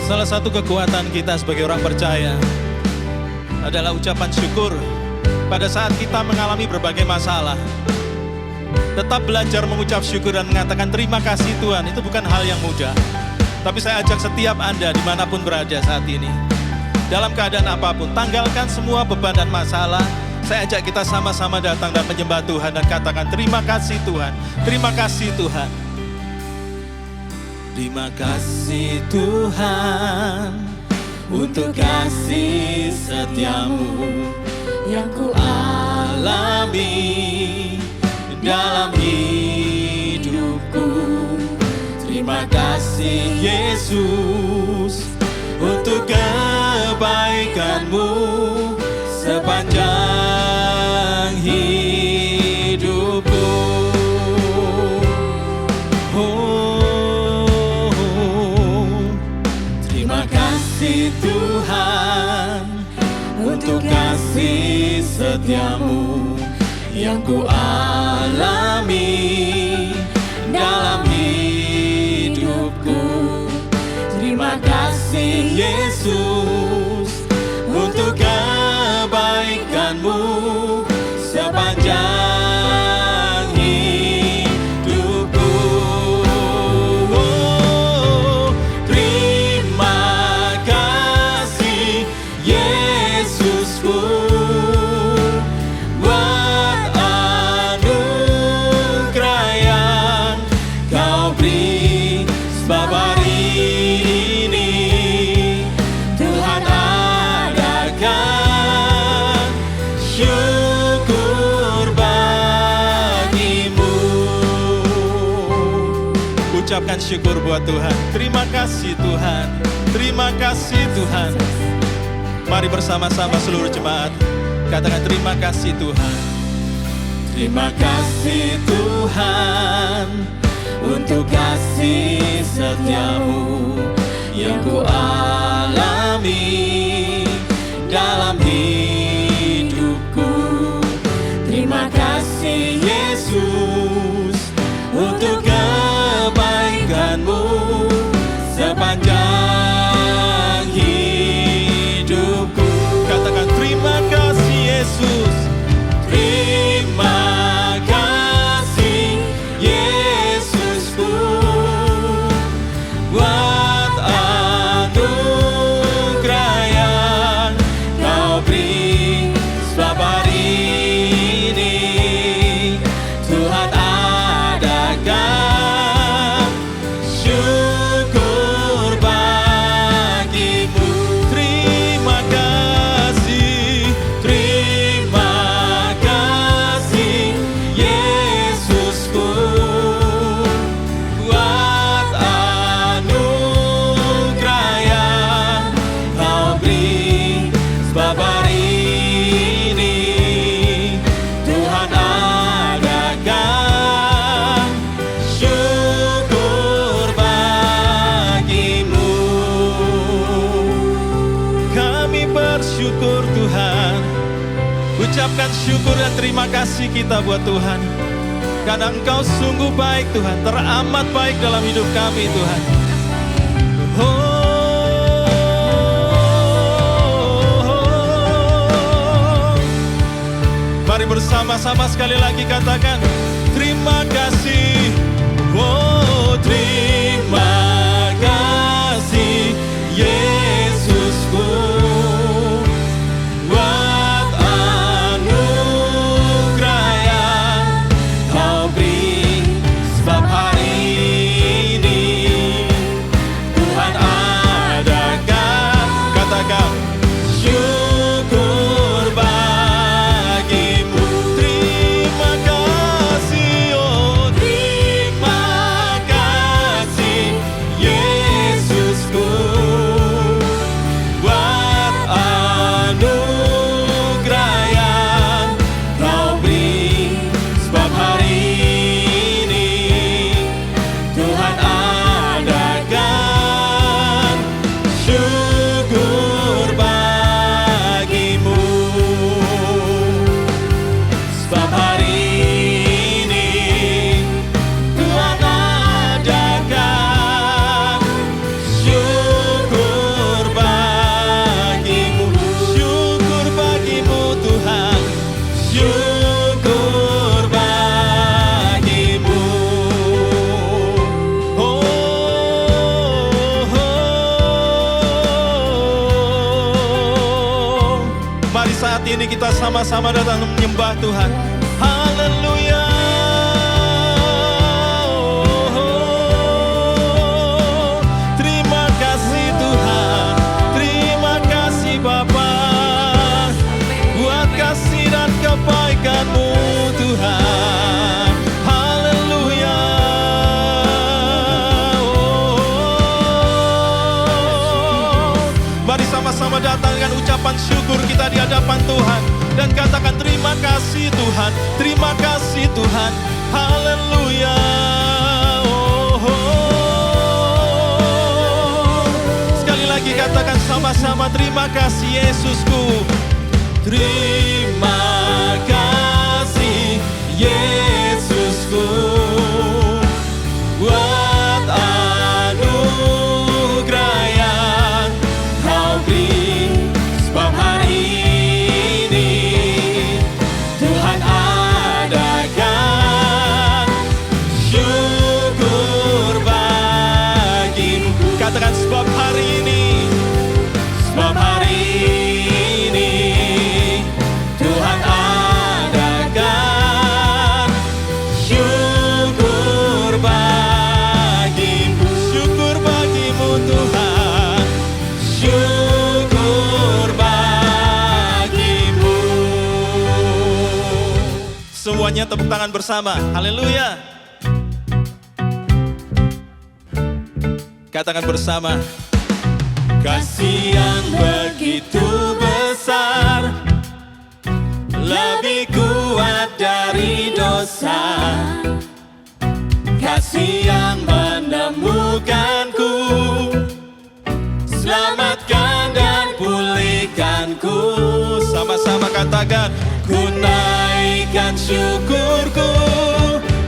Salah satu kekuatan kita sebagai orang percaya adalah ucapan syukur pada saat kita mengalami berbagai masalah. Tetap belajar mengucap syukur dan mengatakan terima kasih Tuhan, itu bukan hal yang mudah. Tapi saya ajak setiap Anda dimanapun berada saat ini, dalam keadaan apapun, tanggalkan semua beban dan masalah. Saya ajak kita sama-sama datang dan menyembah Tuhan dan katakan terima kasih Tuhan, terima kasih Tuhan. Terima kasih Tuhan untuk kasih setiamu yang ku alami dalam hidupku. Terima kasih Yesus untuk kebaikanmu sepanjang hidupku. Terima kasih Tuhan untuk kasih setiamu yang ku alami dalam hidupku. Terima kasih Yesus untuk kebaikanmu sepanjang hidupku. Terima kasih Yesusku buat anugerah yang kau beri. Sebab hari ini Tuhan adakan syukur bagimu. Ucapkan syukur buat Tuhan. Terima kasih Tuhan, terima kasih Tuhan. Mari bersama-sama seluruh jemaat katakan terima kasih Tuhan. Terima kasih Tuhan untuk kasih setiamu yang ku alami dalam hidupku. Terima kasih Yesus untuk kebaikanmu sepanjang hidupku. Katakan terima kasih Yesus. Terima kasih Yesusku buat anugerah yang kau beri. Sebab hari ini Tuhan adakan syukur bagimu. Terima kasih, terima kasih Yesusku buat anugerah yang kau beri. Sebab hari ini Tuhan adakan syukur bagimu. Kami bersyukur Tuhan. Ucapkan syukur dan terima kasih kita buat Tuhan, karena Engkau sungguh baik Tuhan, teramat baik dalam hidup kami Tuhan. Mari bersama-sama sekali lagi katakan terima kasih. Oh, terima kasih Yesusku buat anugerah yang kau beri. Sebab hari ini Tuhan adakan, katakan syukur bagimu. Terima kasih, oh pagi ini kita sama-sama datang menyembah Tuhan. Haleluya. Terima kasih Tuhan, terima kasih Bapa, buat kasih dan kebaikan-Mu Tuhan. Haleluya. Mari sama-sama datang dengan ucapan syukur kita di hadapan Tuhan dan katakan terima kasih Tuhan, terima kasih Tuhan. Haleluya. Sekali lagi katakan sama-sama, terima kasih Yesusku. Terima kasih Yesusku buat anugerah yang Kau beri, sebab hari ini Tuhan adakan syukur bagimu. Katakan sebab hari ini, sebab hari ini Tuhan adakan syukur bagimu. Syukur bagimu Tuhan, syukur bagimu. Semuanya tepuk tangan bersama. Haleluya. Katakan bersama. Kasih yang begitu besar, lebih kuat dari dosa. Kasih yang menemukanku, selamatkan dan pulihkanku. Sama-sama katakan, ku naikkan syukurku,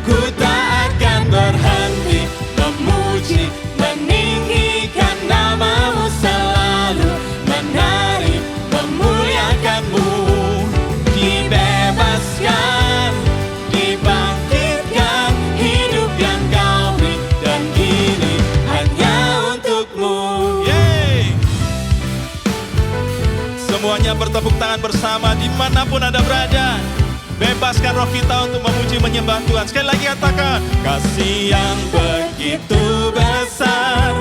ku tak akan berhenti memuji, meninggikan nama-Mu selalu, menari, memuliakan-Mu. Dibebaskan, dibangkitkan, hidup yang Kau beri, dan kini hanya untuk-Mu. Yeay. Semuanya bertepuk tangan bersama dimanapun Anda berada. Bebaskan roh kita untuk memuji menyembah Tuhan. Sekali lagi katakan, kasih yang begitu besar,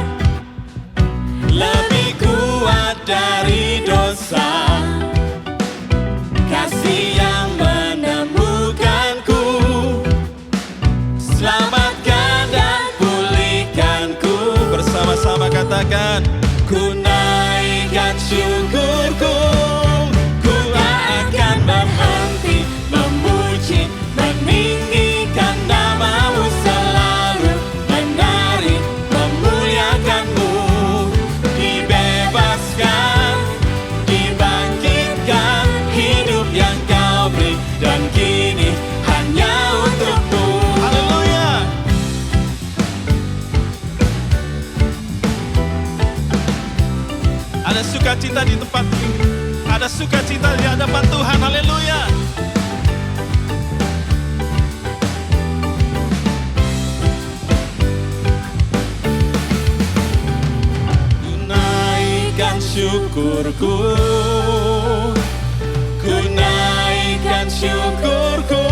lebih kuat dari dosa. Kasih yang menemukanku, selamatkan dan pulihkanku. Bersama-sama katakan, ku naikkan syukurku, ku tak akan berhenti memuji, meninggikan nama-Mu selalu, menari, memuliakan-Mu. Dibebaskan, dibangkitkan, hidup yang Kau beri, dan kini hanya untuk-Mu. Haleluya. Ada sukacita di tempat, ada sukacita di hadapan Tuhan. Haleluya. Ku naikkan syukurku, ku naikkan syukurku,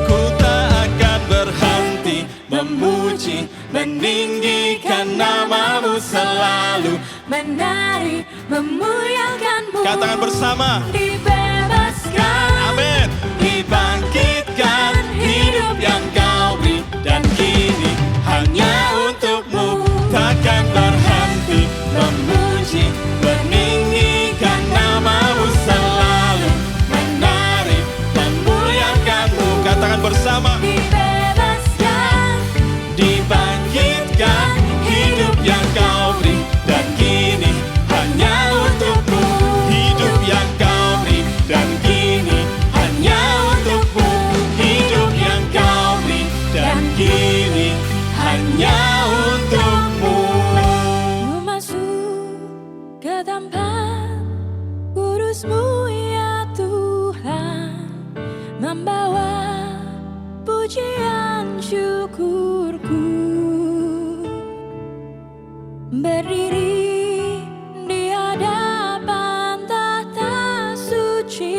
ku tak akan berhenti memuji, meninggikan nama-Mu selalu, menari, memuliakan-Mu. katakan bersama. Dibebaskan, Amin. Dibangkitkan, hidup yang Kau beri, dan kini hanya untuk-Mu. Takkan berhenti memuji, meninggikan nama-Mu selalu, menari, memuliakan-Mu. Katakan bersama. dibebaskan, Dibangkitkan, hidup yang Kau beri, dan kini hanya untuk-Mu. Hidup yang Kau beri, dan kini hanya untuk-Mu. Hidup yang Kau beri, dan kini hanya untuk-Mu. Ku masuk ke tempat kudus-Mu ya Tuhan, membawa pujian syukurku, berdiri di hadapan tahta suci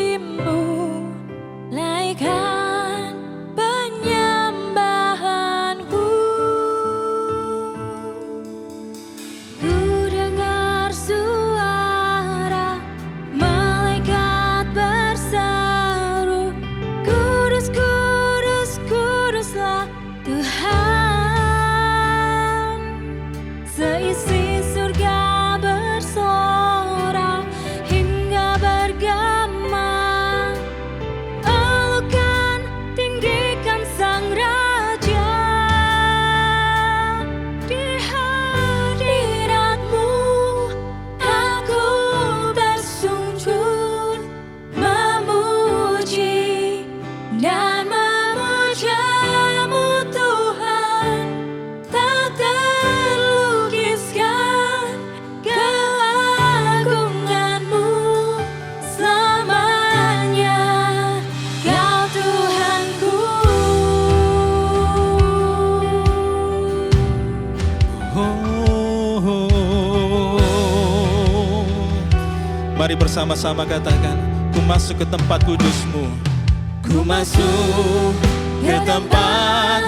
bersama-sama katakan, ku masuk ke tempat kudus-Mu. Ku masuk ke tempat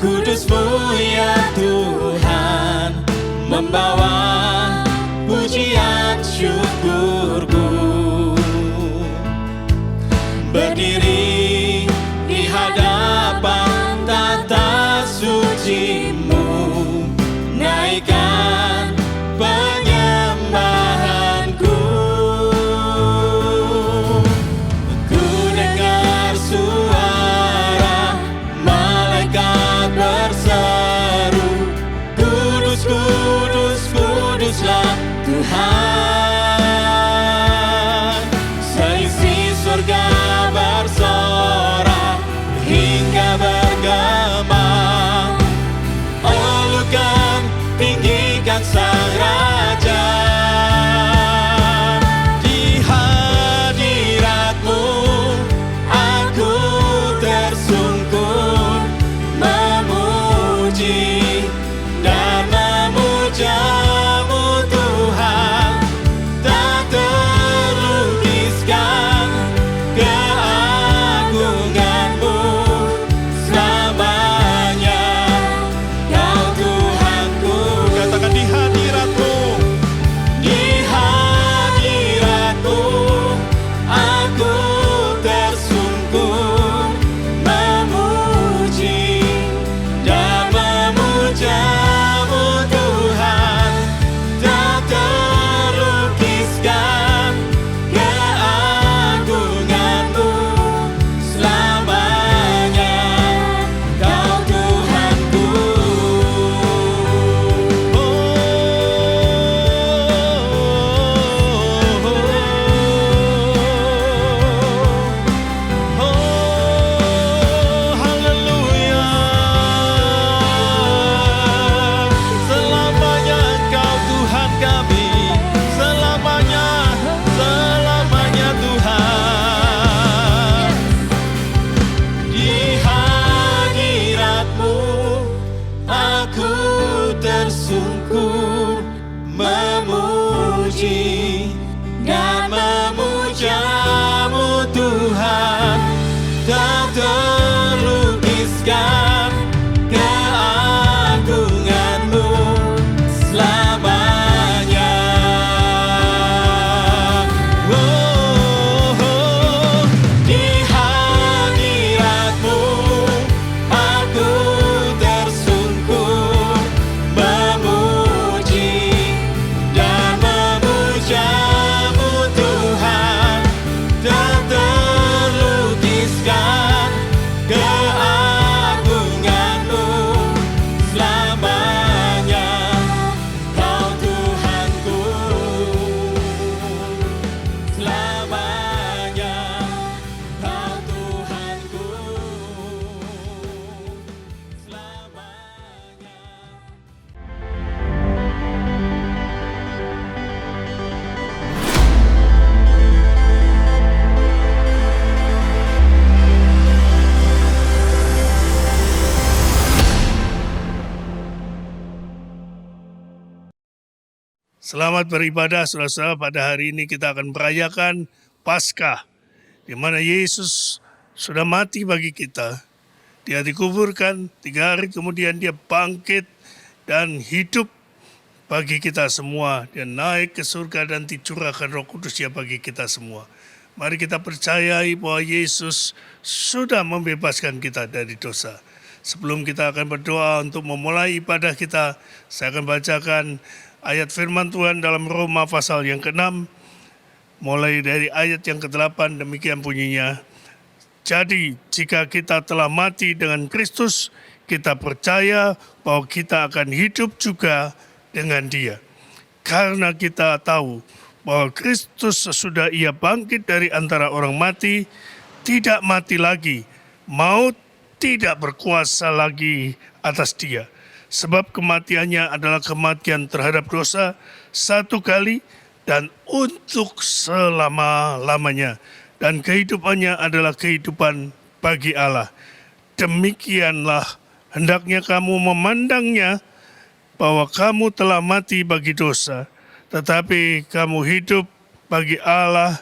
kudus-Mu ya Tuhan, membawa pujian syukurku, berdiri di hadapan tata suci-Mu, naikkan penyembahanku. Ku dengar suara malaikat berseru, kudus, kudus, kuduslah Tuhan. Seisi surga bersorak hingga bergema, ulukan, tinggikan Sang Raja. Di hadirat-Mu aku tersungkur, memuji dan memuja-Mu Tuhan. Tak terlukiskan keagungan-Mu selamanya, Kau Tuhanku. Katakan, di hadirat-Mu, di hadirat-Mu aku tersungkur, memuji dan memuja-Mu Tuhan. Tak terlukiskan keagungan-Mu selamanya, Kau Tuhanku. Haleluya. Selamanya Engkau Tuhan kami, selamanya, selamanya Tuhan. Di hadirat-Mu aku tersungkur, memuji dan memuja-Mu Tuhan. Tak terlukiskan keagungan-Mu selamanya. Di hadirat-Mu aku tersungkur, memuji dan memuja-Mu Tuhan. Tak terlukiskan keagungan-Mu selamanya, Kau Tuhanku. Selamanya, Kau Tuhanku. Selamanya. Selamat beribadah saudara-saudara. Pada hari ini kita akan merayakan Paskah, di mana Yesus sudah mati bagi kita. Dia dikuburkan, 3 hari kemudian Dia bangkit dan hidup bagi kita semua. Dia naik ke surga dan dicurahkan Roh Kudus-Nya bagi kita semua. Mari kita percayai bahwa Yesus sudah membebaskan kita dari dosa. Sebelum kita akan berdoa untuk memulai ibadah kita, saya akan bacakan ayat firman Tuhan dalam Roma pasal yang ke-6, mulai dari ayat yang ke-8, demikian bunyinya. Jadi, jika kita telah mati dengan Kristus, kita percaya bahwa kita akan hidup juga dengan Dia. Karena kita tahu bahwa Kristus sesudah Ia bangkit dari antara orang mati, tidak mati lagi, maut tidak berkuasa lagi atas Dia. Sebab kematiannya adalah kematian terhadap dosa satu kali dan untuk selama-lamanya. Dan kehidupannya adalah kehidupan bagi Allah. Demikianlah hendaknya kamu memandangnya, bahwa kamu telah mati bagi dosa, tetapi kamu hidup bagi Allah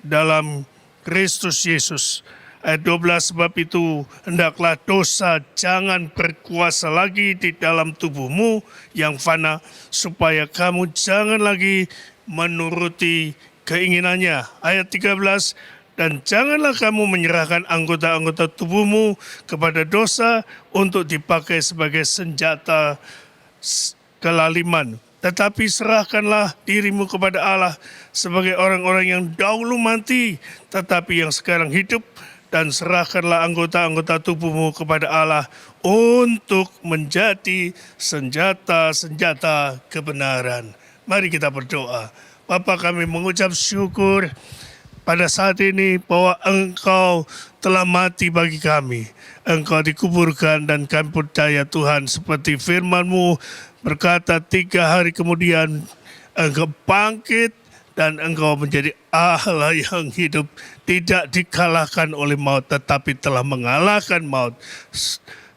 dalam Kristus Yesus. Ayat 12, sebab itu hendaklah dosa jangan berkuasa lagi di dalam tubuhmu yang fana, supaya kamu jangan lagi menuruti keinginannya. Ayat 13, dan janganlah kamu menyerahkan anggota-anggota tubuhmu kepada dosa untuk dipakai sebagai senjata kelaliman. Tetapi serahkanlah dirimu kepada Allah sebagai orang-orang yang dahulu mati, tetapi yang sekarang hidup, dan serahkanlah anggota-anggota tubuhmu kepada Allah untuk menjadi senjata-senjata kebenaran. Mari kita berdoa. Bapa, kami mengucap syukur pada saat ini bahwa Engkau telah mati bagi kami. Engkau dikuburkan dan kami percaya Tuhan seperti firman-Mu berkata 3 hari kemudian Engkau bangkit dan Engkau menjadi Allah yang hidup, tidak dikalahkan oleh maut tetapi telah mengalahkan maut.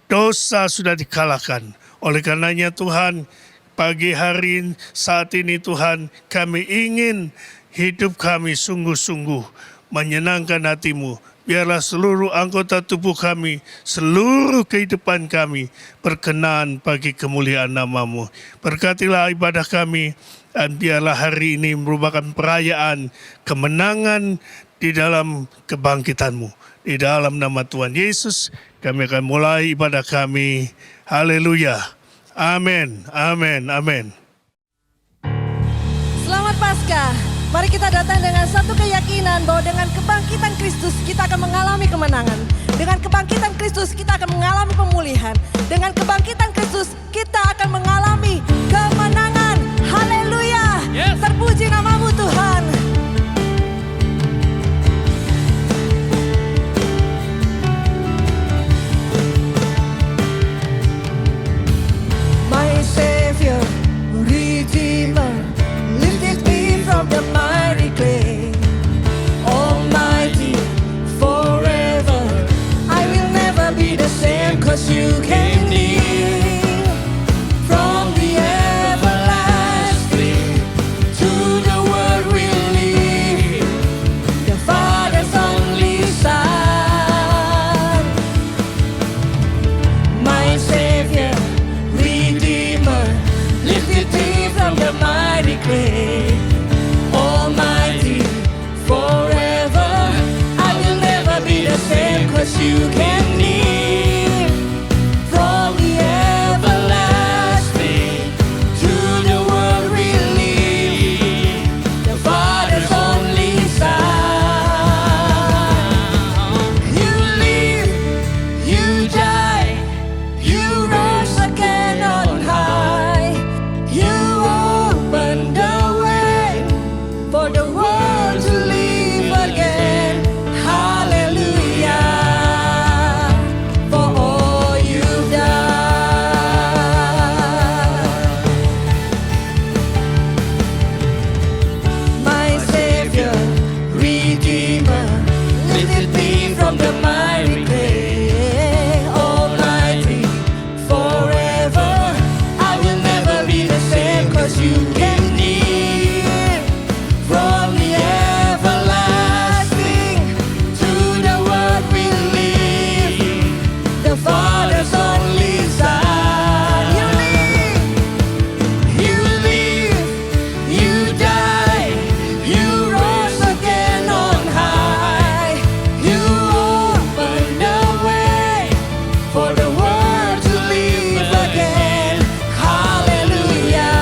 Dosa sudah dikalahkan. Oleh karenanya Tuhan, pagi hari saat ini Tuhan, kami ingin hidup kami sungguh-sungguh menyenangkan hati-Mu. Biarlah seluruh anggota tubuh kami, seluruh kehidupan kami berkenan bagi kemuliaan nama-Mu. Berkatilah ibadah kami, dan biarlah hari ini merupakan perayaan kemenangan di dalam kebangkitan-Mu. Di dalam nama Tuhan Yesus, kami akan mulai ibadah kami. Haleluya. Amin, amin, amin. Selamat Paskah. Mari kita datang dengan satu keyakinan bahwa dengan kebangkitan Kristus kita akan mengalami kemenangan. Dengan kebangkitan Kristus kita akan mengalami pemulihan. Dengan kebangkitan Kristus kita akan mengalami kemenangan. Haleluya. Yes. Terpuji nama-Mu Tuhan. My Savior, Redeemer, lifted me from the mighty clay. Almighty, forever, I will never be the same, 'cause you came near. From the everlasting to the world we'll leave, the Father's only Son. My Savior, Redeemer, lifted me from the mighty clay. Almighty, forever, I will never be the same, 'cause you came near. From the everlasting to the world we leave, the Father's only Son. You live, you die, you rose again on high. You open the way for the world to live again. Hallelujah. For all you've done. My Savior, Redeemer, lifted me from the mighty clay. Almighty, forever, I will never be the same, 'cause you came near. From the everlasting to the world we live, the Father's only Son. You live, you die, you rose again on high. You open the way for the world to live again. Hallelujah.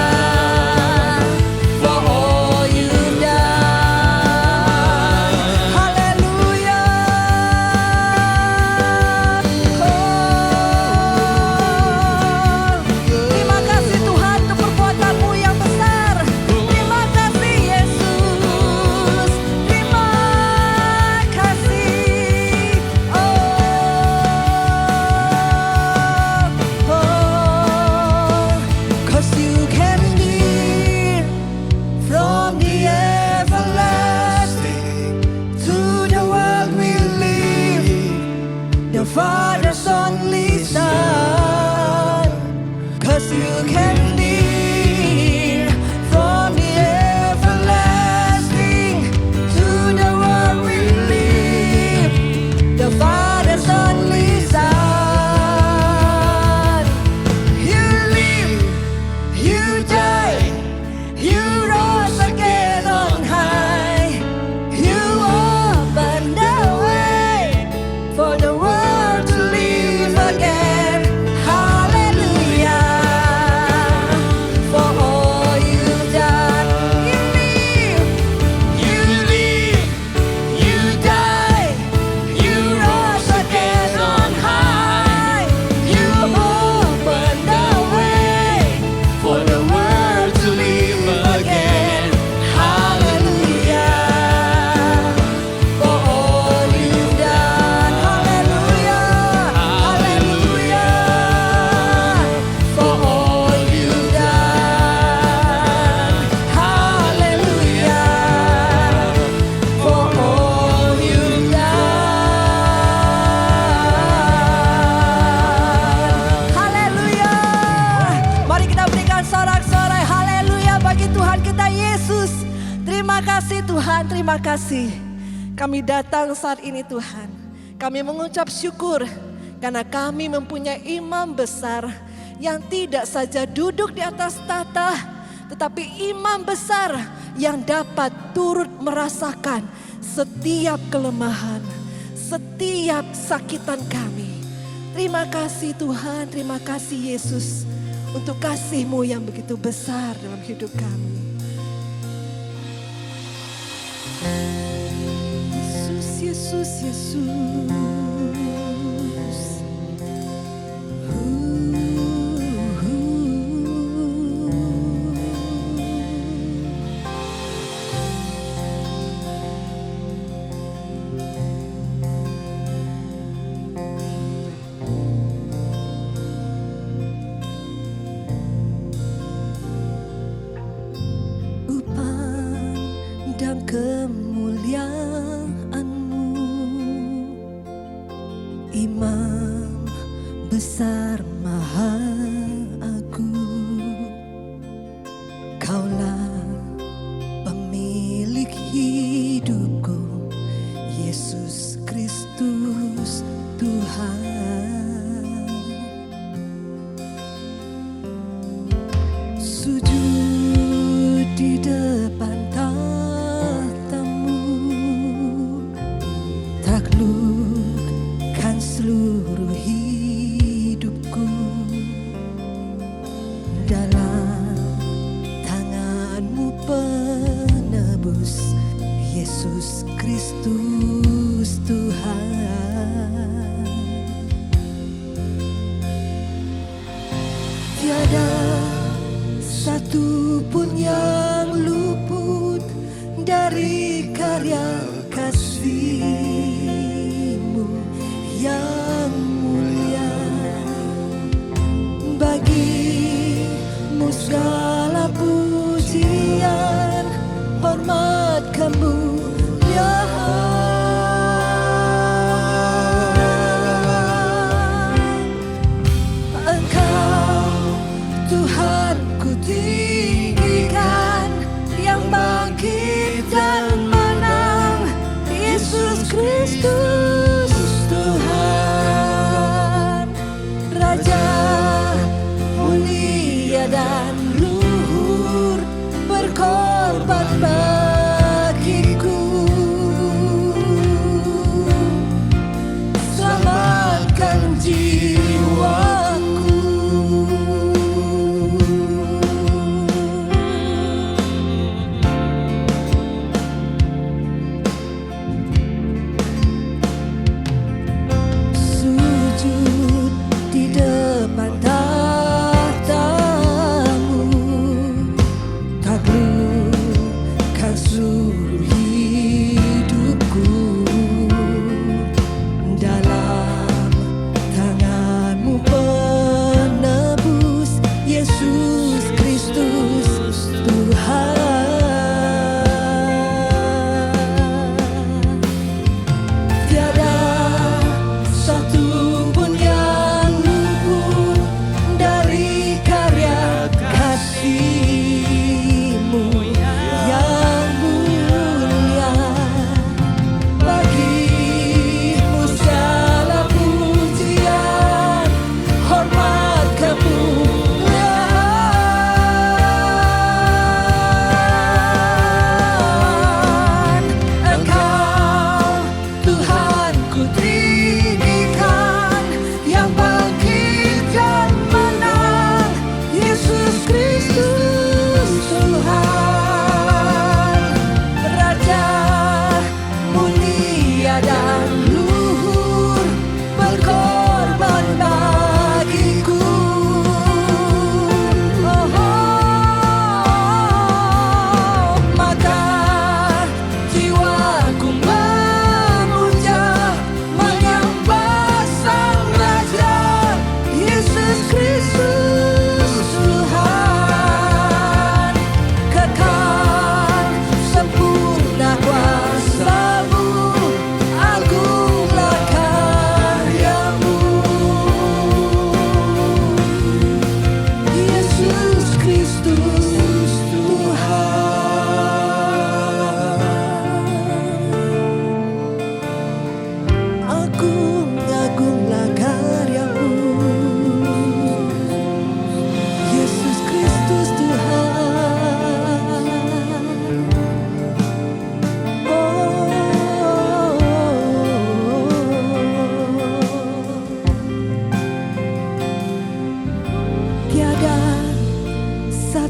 For all you've done. Hallelujah. Terima kasih Tuhan untuk perbuatan-Mu yang besar. Terima kasih Yesus. Terima kasih. Oh, 'cause you came near. From the everlasting to the world we live, the Father's only Son. 'Cause you came near. From the everlasting Tuhan, terima kasih. Kami datang saat ini Tuhan. Kami mengucap syukur karena kami mempunyai imam besar yang tidak saja duduk di atas tahta, tetapi imam besar yang dapat turut merasakan setiap kelemahan, setiap sakitan kami. Terima kasih Tuhan, terima kasih Yesus untuk kasih-Mu yang begitu besar dalam hidup kami. Yesus, Yesus, Yesus. Dan kemuliaan-Mu, Imam besar maha agung, Kaulah pemilik hidupku, Yesus Kristus Tuhan. Sujud di depan taklukkan seluruh hidupku dalam tangan-Mu penebus, Yesus Kristus Tuhan. Tiada satu pun yang luput dari karya kasih-Mu yang mulia. Bagi-Mu segala pujian, hormat, kemuliaan. Engkau Tuhan ku tinggikan, yang bangkit dan menang, Yesus Kristus Tuhan. Raja mulia dan luhur, berkorban bagiku. Selamatkan jiwaku. Sujud di depan tahta-Mu, taklukkan seluruh hidupku dalam tangan-Mu penebus, Yesus Kristus Tuhan. Tiada satu pun yang luput dari karya kasih-Mu yang mulia. Bagi-Mu segala pujian, hormat, kemuliaan. Engkau Tuhan ku tinggikan, yang bangkit dan menang, Yesus Kristus Tuhan. Raja mulia dan luhur, berkorban bagiku. Maka jiwaku memuja, menyembah Sang Raja, Yesus Kristus Tuhan. Kekal sempurna kuasa-Mu, agunglah karya-Mu, Yesus Kristus Tuhan.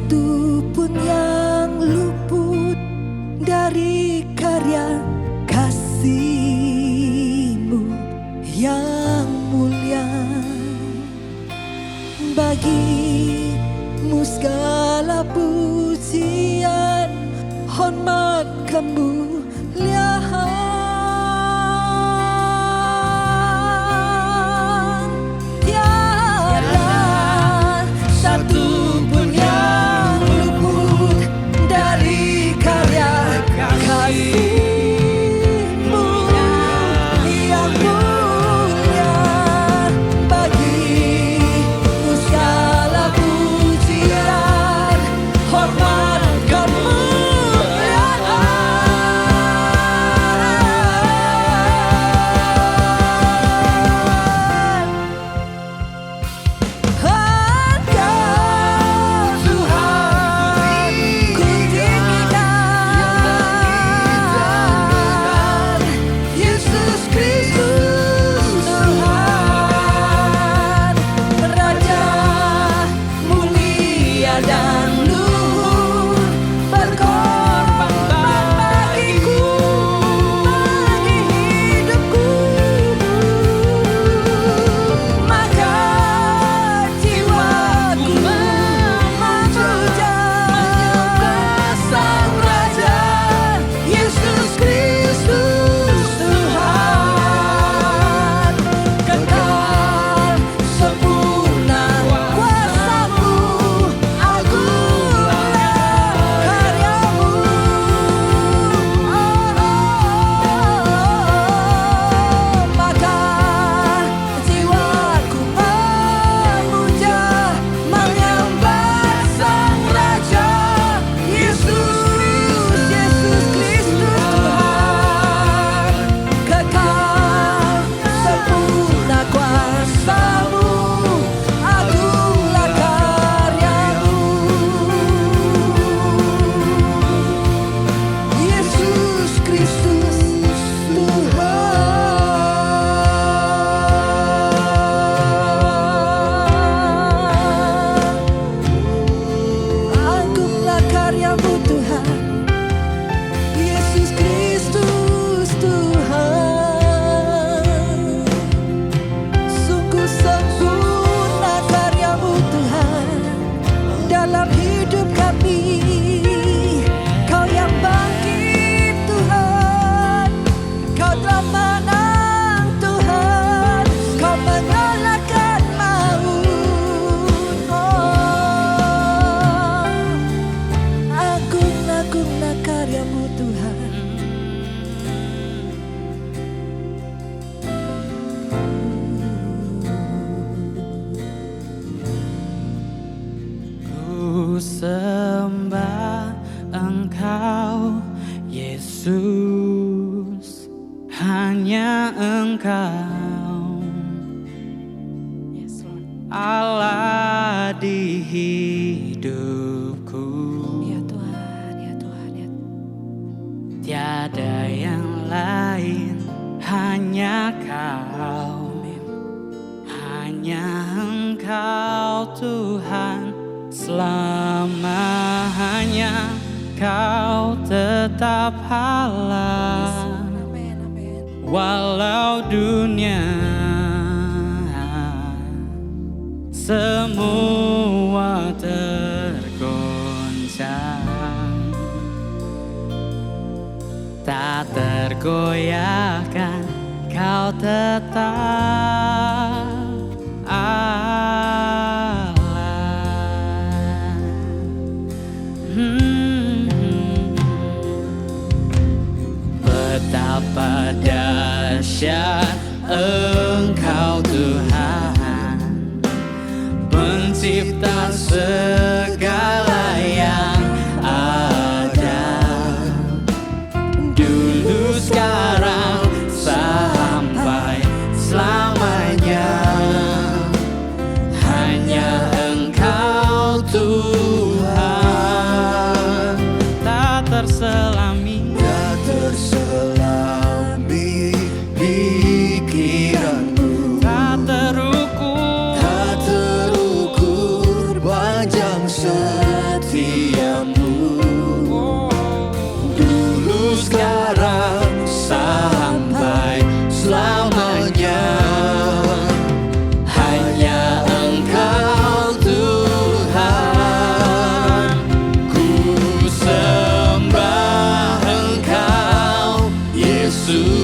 satu pun yang luput dari karya kasih-Mu yang mulia. Bagi-Mu segala pujian, hormat, kemuliaan. Tiada satu pun yang luput dari karya kasih-Mu yang mulia. Bagi-Mu segala pujian, hormat, Ku sembah Engkau, Yesus, hanya Engkau, Allah di hidupku. Ya Tuhan, ya Tuhan, ya Tuhan. Tiada yang lain, hanya Kau, hanya Engkau Tuhan. Selamanya Kau tetap Allah, Amin, amin. walau dunia semua tergoncang, tak tergoyahkan Kau tetap Allah. Betapa dahsyat Engkau Tuhan, pencipta segala yang ada, dulu, sekarang, sampai selamanya. Hanya Engkau Tuhan, tak terselami pikiranmu, tak terukur tak terukur panjang setia kesetiamu, dulu sekarang sampai selamanya. Hanya Engkau Tuhan, ku sembah Engkau Yesus.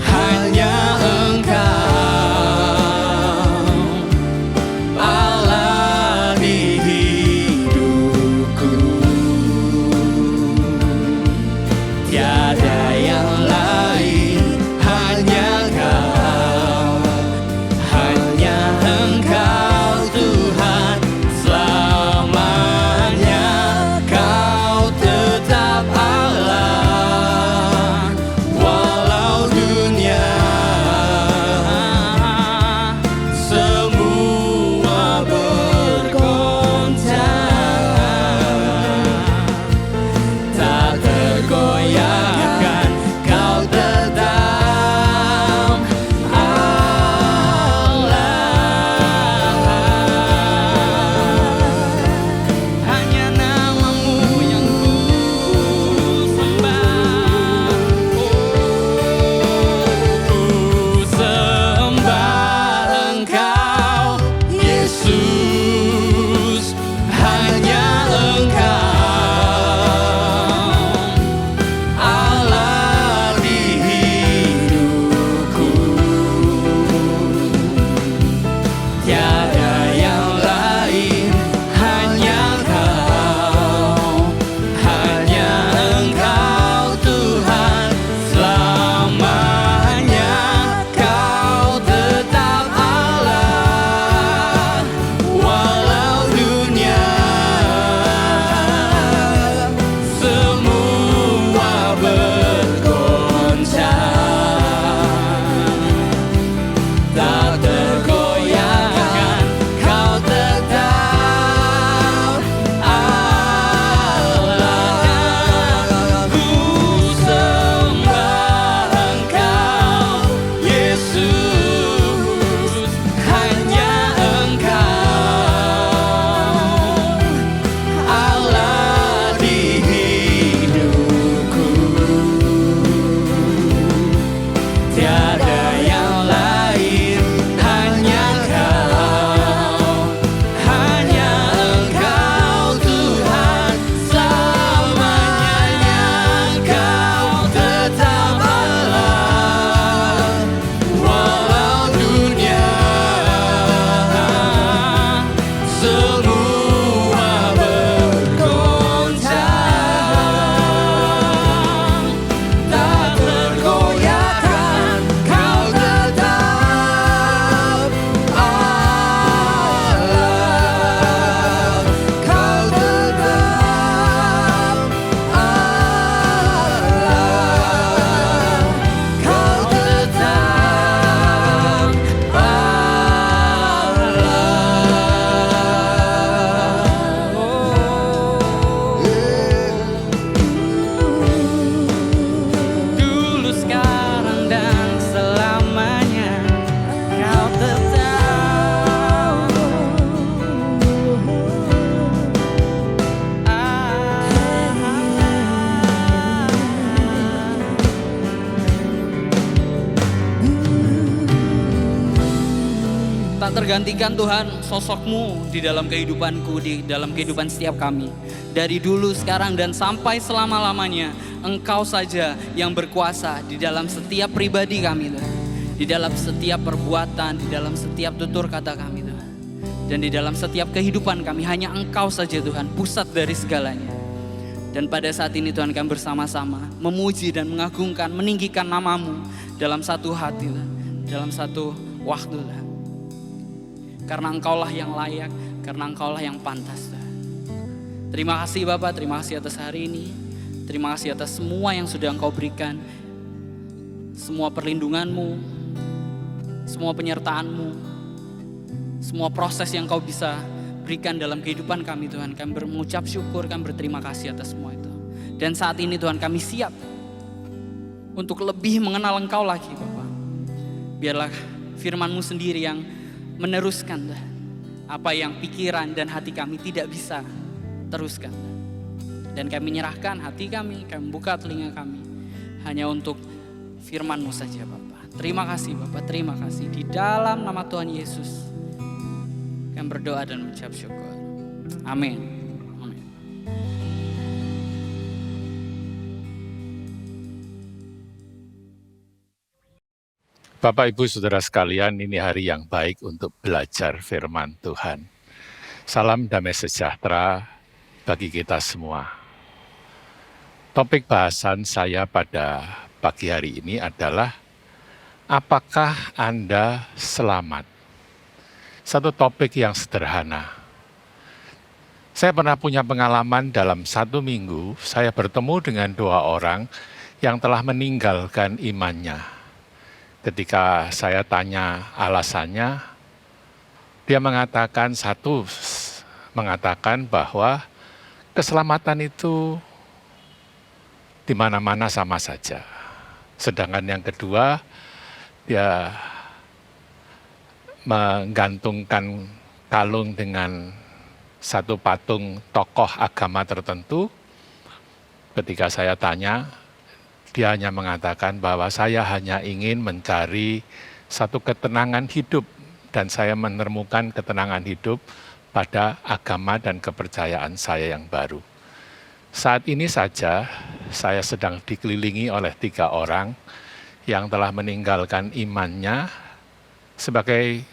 Hanya Engkau Allah di hidupku, tiada yang lain, hanya Kau, hanya Engkau Tuhan selamanya. Kau tetap Allah, walau dunia semua bergoncang, tak tergoyahkan. Kau tetap Allah, hanya namamu yang ku sembah. Ku sembah Engkau Yesus. Hanya Engkau Allah di hidupku, tiada yang lain, hanya Kau, hanya Engkau Tuhan selamanya. Kau tetap Allah, walau dunia semua bergoncang, tak tergoyahkan. Kau tetap Allah, ku sembah Engkau Yesus. Hanya Engkau Allah di hidupku, tiada yang lain, hanya Kau, hanya Engkau Tuhan selamanya. Kau tetap Allah, walau dunia semua bergoncang, tak tergoyahkan. Kau tetap Allah, Kau tetap Allah, Kau tetap dulu, sekarang, dan selamanya. Kau tetap tak tergantikan Tuhan sosok-Mu di dalam kehidupanku, di dalam kehidupan setiap kami. Dari dulu, sekarang, dan sampai selama-lamanya, Engkau saja yang berkuasa di dalam setiap pribadi kami Tuhan. Di dalam setiap perbuatan, di dalam setiap tutur kata kami Tuhan. Dan di dalam setiap kehidupan kami, hanya Engkau saja Tuhan, pusat dari segalanya. Dan pada saat ini Tuhan, kami bersama-sama memuji dan mengagungkan, meninggikan nama-Mu dalam satu hati Tuhan, dalam satu waktu Tuhan. Karena Engkaulah yang layak, karena Engkaulah yang pantas Tuhan. Terima kasih Bapak, terima kasih atas hari ini. Terima kasih atas semua yang sudah Engkau berikan. Semua perlindungan-Mu, semua penyertaan-Mu, semua proses yang Kau bisa berikan dalam kehidupan kami Tuhan. Kami mengucap syukur, kami berterima kasih atas semua itu. Dan saat ini Tuhan, kami siap untuk lebih mengenal Engkau lagi Bapak. Biarlah firman-Mu sendiri yang meneruskan Tuhan, apa yang pikiran dan hati kami tidak bisa teruskan. Dan kami menyerahkan hati kami buka telinga kami hanya untuk firman-Mu saja Bapa. Terima kasih Bapa, terima kasih. Di dalam nama Tuhan Yesus kami berdoa dan mengucap syukur. Amin. Amin. Bapak, Ibu, Saudara sekalian, ini hari yang baik untuk belajar firman Tuhan. Salam damai sejahtera bagi kita semua. Topik bahasan saya pada pagi hari ini adalah apakah Anda selamat? Satu topik yang sederhana. Saya pernah punya pengalaman dalam 1 minggu, saya bertemu dengan 2 orang yang telah meninggalkan imannya. Ketika saya tanya alasannya, dia mengatakan bahwa keselamatan itu di mana-mana sama saja. Sedangkan yang kedua, dia menggantungkan kalung dengan satu patung tokoh agama tertentu. Ketika saya tanya, dia hanya mengatakan bahwa saya hanya ingin mencari satu ketenangan hidup dan saya menemukan ketenangan hidup pada agama dan kepercayaan saya yang baru. Saat ini saja saya sedang dikelilingi oleh 3 orang yang telah meninggalkan imannya sebagai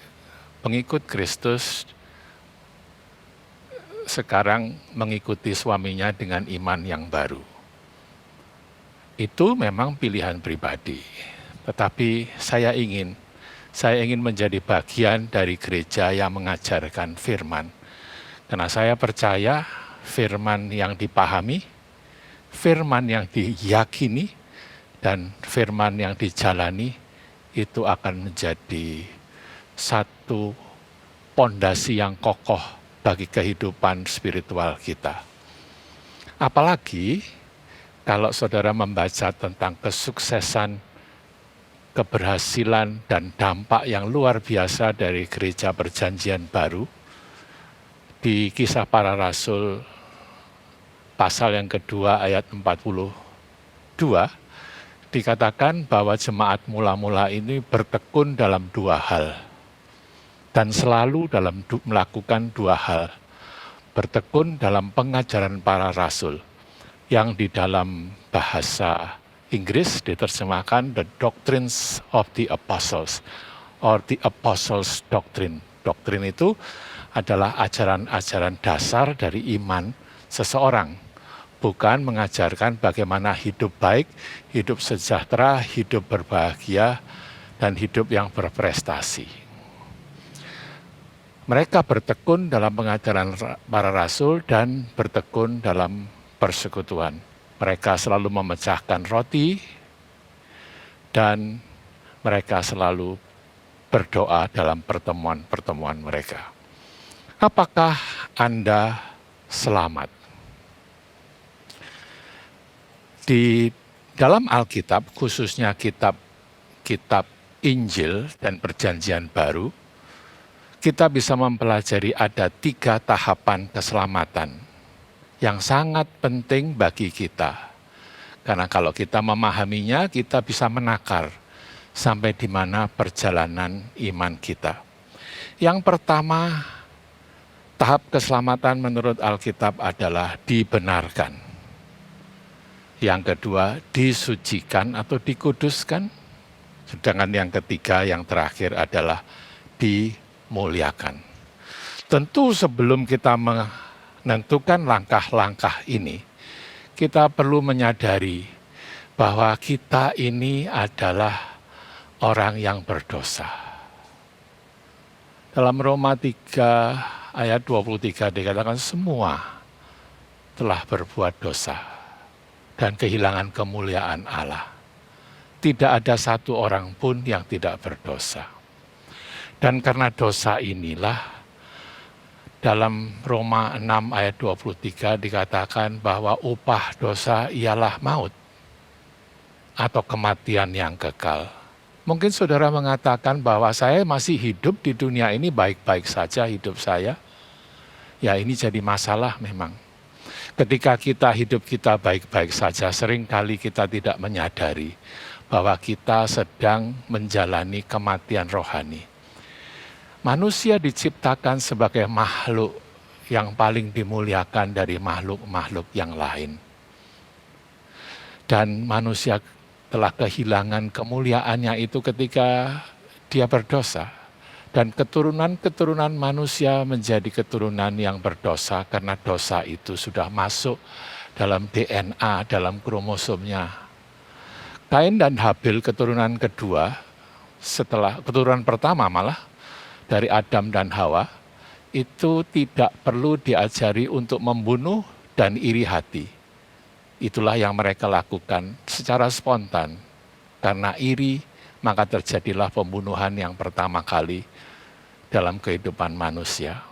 pengikut Kristus, sekarang mengikuti suaminya dengan iman yang baru. Itu memang pilihan pribadi, tetapi saya ingin menjadi bagian dari gereja yang mengajarkan firman. Karena saya percaya firman yang dipahami, firman yang diyakini, dan firman yang dijalani itu akan menjadi satu pondasi yang kokoh bagi kehidupan spiritual kita. Apalagi kalau saudara membaca tentang kesuksesan, keberhasilan, dan dampak yang luar biasa dari gereja perjanjian baru, di Kisah Para Rasul pasal yang kedua ayat 42, dikatakan bahwa jemaat mula-mula ini bertekun dalam 2 hal. Dan selalu melakukan 2 hal. Bertekun dalam pengajaran para rasul, yang di dalam bahasa Inggris diterjemahkan The Doctrines of the Apostles, or the Apostles' Doctrine. Doktrin itu adalah ajaran-ajaran dasar dari iman seseorang, bukan mengajarkan bagaimana hidup baik, hidup sejahtera, hidup berbahagia, dan hidup yang berprestasi. Mereka bertekun dalam pengajaran para rasul dan bertekun dalam persekutuan. Mereka selalu memecahkan roti dan mereka selalu berdoa dalam pertemuan-pertemuan mereka. Apakah Anda selamat? Di dalam Alkitab, khususnya kitab Injil dan Perjanjian Baru, kita bisa mempelajari ada 3 tahapan keselamatan yang sangat penting bagi kita. Karena kalau kita memahaminya, kita bisa menakar sampai di mana perjalanan iman kita. Yang pertama, tahap keselamatan menurut Alkitab adalah dibenarkan. Yang kedua, disucikan atau dikuduskan. Sedangkan yang ketiga, yang terakhir adalah dimuliakan. Tentu sebelum kita menentukan langkah-langkah ini, kita perlu menyadari bahwa kita ini adalah orang yang berdosa. Dalam Roma 3 ayat 23 dikatakan semua telah berbuat dosa dan kehilangan kemuliaan Allah. Tidak ada satu orang pun yang tidak berdosa. Dan karena dosa inilah dalam Roma 6 ayat 23 dikatakan bahwa upah dosa ialah maut atau kematian yang kekal. Mungkin saudara mengatakan bahwa saya masih hidup di dunia ini baik-baik saja hidup saya. Ya ini jadi masalah memang. Ketika hidup kita baik-baik saja, seringkali kita tidak menyadari bahwa kita sedang menjalani kematian rohani. Manusia diciptakan sebagai makhluk yang paling dimuliakan dari makhluk-makhluk yang lain. Dan manusia telah kehilangan kemuliaannya itu ketika dia berdosa. Dan keturunan-keturunan manusia menjadi keturunan yang berdosa karena dosa itu sudah masuk dalam DNA, dalam kromosomnya. Kain dan Habil keturunan kedua, setelah keturunan pertama malah, dari Adam dan Hawa, itu tidak perlu diajari untuk membunuh dan iri hati. Itulah yang mereka lakukan secara spontan. Karena iri, maka terjadilah pembunuhan yang pertama kali dalam kehidupan manusia.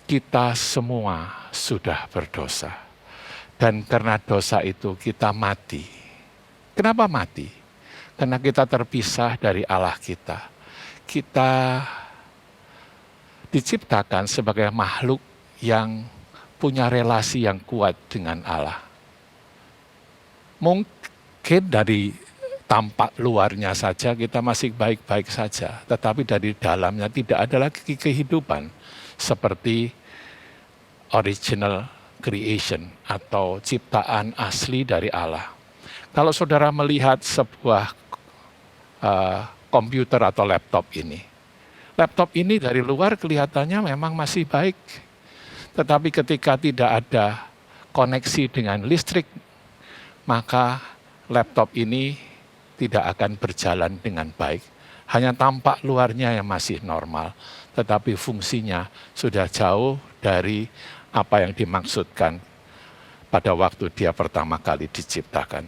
Kita semua sudah berdosa. Dan karena dosa itu kita mati. Kenapa mati? Karena kita terpisah dari Allah kita. Kita diciptakan sebagai makhluk yang punya relasi yang kuat dengan Allah. Mungkin dari tampak luarnya saja kita masih baik-baik saja, tetapi dari dalamnya tidak ada lagi kehidupan seperti original creation atau ciptaan asli dari Allah. Kalau saudara melihat sebuah komputer atau laptop ini, laptop ini dari luar kelihatannya memang masih baik. Tetapi ketika tidak ada koneksi dengan listrik, maka laptop ini tidak akan berjalan dengan baik. Hanya tampak luarnya yang masih normal, tetapi fungsinya sudah jauh dari apa yang dimaksudkan pada waktu dia pertama kali diciptakan.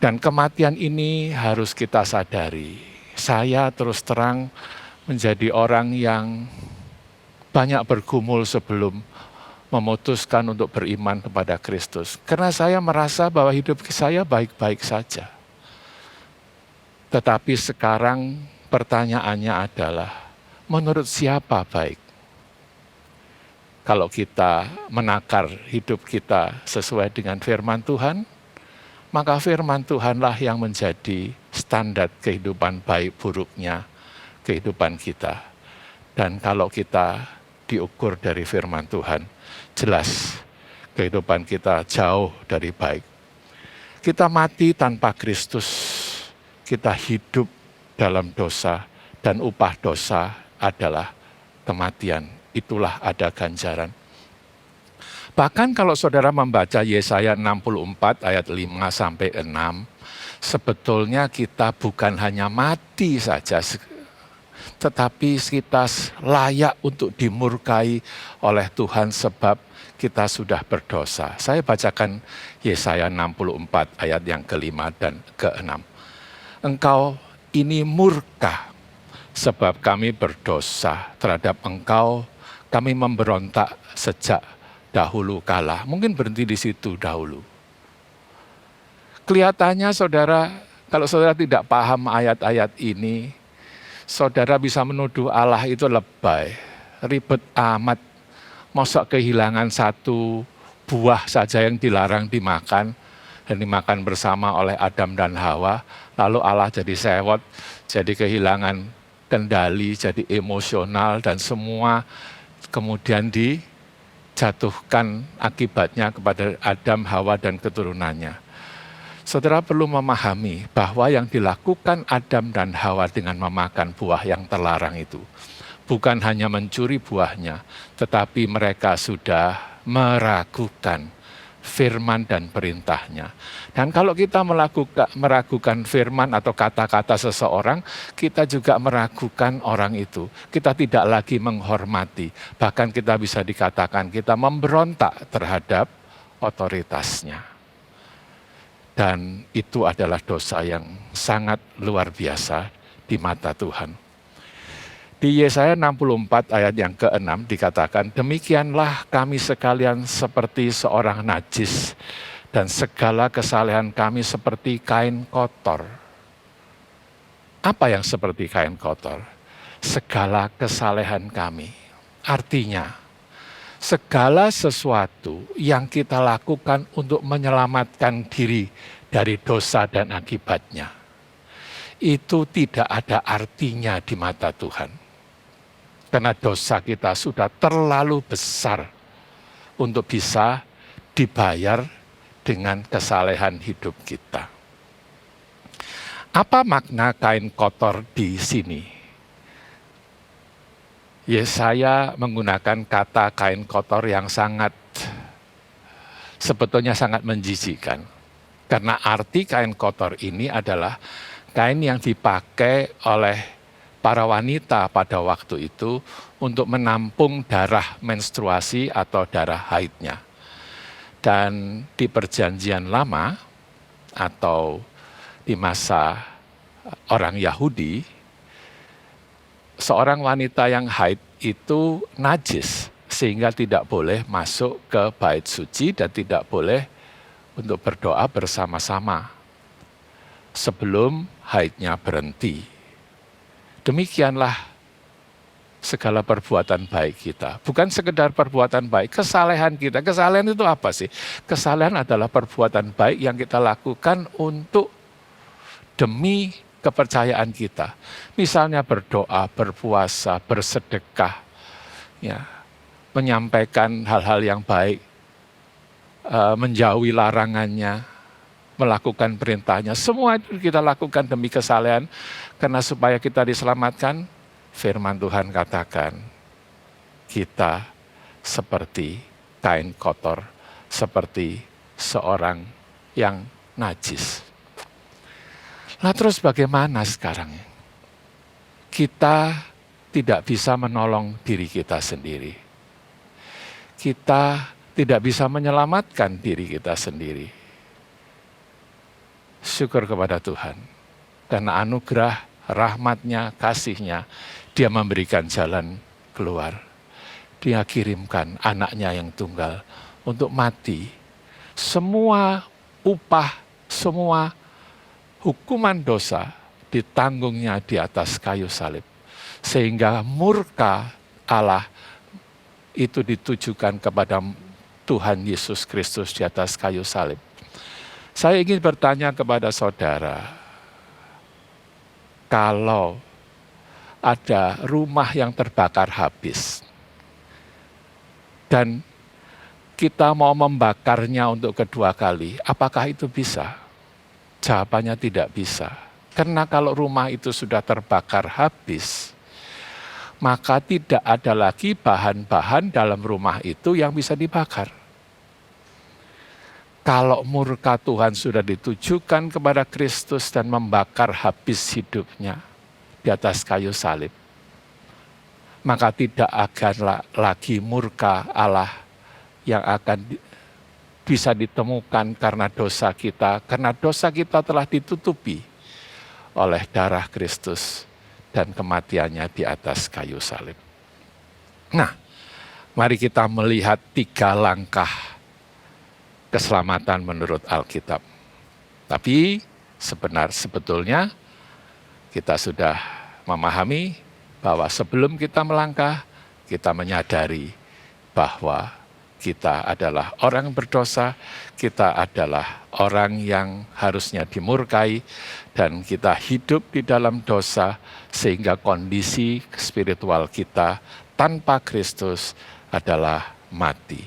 Dan kematian ini harus kita sadari. Saya terus terang menjadi orang yang banyak bergumul sebelum memutuskan untuk beriman kepada Kristus. Karena saya merasa bahwa hidup saya baik-baik saja. Tetapi sekarang pertanyaannya adalah, menurut siapa baik? Kalau kita menakar hidup kita sesuai dengan firman Tuhan, maka firman Tuhanlah yang menjadi standar kehidupan baik buruknya kehidupan kita. Dan kalau kita diukur dari firman Tuhan, jelas kehidupan kita jauh dari baik. Kita mati tanpa Kristus, kita hidup dalam dosa, dan upah dosa adalah kematian. Itulah ada ganjaran. Bahkan kalau saudara membaca Yesaya 64 ayat 5-6, sebetulnya kita bukan hanya mati saja, tetapi kita layak untuk dimurkai oleh Tuhan sebab kita sudah berdosa. Saya bacakan Yesaya 64 ayat yang ke-5 dan ke-6. Engkau ini murka sebab kami berdosa terhadap engkau, kami memberontak sejak dahulu kala. Mungkin berhenti di situ dahulu. Kelihatannya saudara, kalau saudara tidak paham ayat-ayat ini, saudara bisa menuduh Allah itu lebay, ribet amat. Mosok kehilangan satu buah saja yang dilarang dimakan dan dimakan bersama oleh Adam dan Hawa, lalu Allah jadi sewot, jadi kehilangan kendali, jadi emosional dan semua kemudian dijatuhkan akibatnya kepada Adam, Hawa dan keturunannya. Saudara perlu memahami bahwa yang dilakukan Adam dan Hawa dengan memakan buah yang terlarang itu bukan hanya mencuri buahnya, tetapi mereka sudah meragukan firman dan perintahnya. Dan kalau kita meragukan firman atau kata-kata seseorang, kita juga meragukan orang itu. Kita tidak lagi menghormati, bahkan kita bisa dikatakan kita memberontak terhadap otoritasnya. Dan itu adalah dosa yang sangat luar biasa di mata Tuhan. Di Yesaya 64 ayat yang ke-6 dikatakan, demikianlah kami sekalian seperti seorang najis dan segala kesalehan kami seperti kain kotor. Apa yang seperti kain kotor? Segala kesalehan kami. Artinya, segala sesuatu yang kita lakukan untuk menyelamatkan diri dari dosa dan akibatnya, itu tidak ada artinya di mata Tuhan. Karena dosa kita sudah terlalu besar untuk bisa dibayar dengan kesalehan hidup kita. Apa makna kain kotor di sini? Yesaya menggunakan kata kain kotor yang sebetulnya sangat menjijikkan. Karena arti kain kotor ini adalah kain yang dipakai oleh para wanita pada waktu itu untuk menampung darah menstruasi atau darah haidnya. Dan di Perjanjian Lama atau di masa orang Yahudi, seorang wanita yang haid itu najis sehingga tidak boleh masuk ke bait suci dan tidak boleh untuk berdoa bersama-sama sebelum haidnya berhenti. Demikianlah segala perbuatan baik kita. Bukan sekedar perbuatan baik, kesalehan kita. Kesalehan itu apa sih? Kesalehan adalah perbuatan baik yang kita lakukan untuk demi kepercayaan kita. Misalnya berdoa, berpuasa, bersedekah, ya, menyampaikan hal-hal yang baik, menjauhi larangannya, melakukan perintahnya. Semua itu kita lakukan demi kesalehan, karena supaya kita diselamatkan. Firman Tuhan katakan, kita seperti kain kotor, seperti seorang yang najis. Nah terus bagaimana sekarang? Kita tidak bisa menolong diri kita sendiri. Kita tidak bisa menyelamatkan diri kita sendiri. Syukur kepada Tuhan. Karena anugerah, rahmat-Nya, kasih-Nya, Dia memberikan jalan keluar. Dia kirimkan anak-Nya yang tunggal untuk mati. Semua upah, semua hukuman dosa ditanggungnya di atas kayu salib. Sehingga murka Allah itu ditujukan kepada Tuhan Yesus Kristus di atas kayu salib. Saya ingin bertanya kepada saudara, kalau ada rumah yang terbakar habis dan kita mau membakarnya untuk kedua kali, apakah itu bisa? Jawabannya tidak bisa. Karena kalau rumah itu sudah terbakar habis, maka tidak ada lagi bahan-bahan dalam rumah itu yang bisa dibakar. Kalau murka Tuhan sudah ditujukan kepada Kristus dan membakar habis hidupnya di atas kayu salib, maka tidak akan lagi murka Allah yang akan bisa ditemukan karena dosa kita. Karena dosa kita telah ditutupi oleh darah Kristus dan kematiannya di atas kayu salib. Nah, mari kita melihat 3 langkah keselamatan menurut Alkitab. Tapi sebetulnya kita sudah memahami bahwa sebelum kita melangkah, kita menyadari bahwa kita adalah orang berdosa, kita adalah orang yang harusnya dimurkai, dan kita hidup di dalam dosa sehingga kondisi spiritual kita tanpa Kristus adalah mati.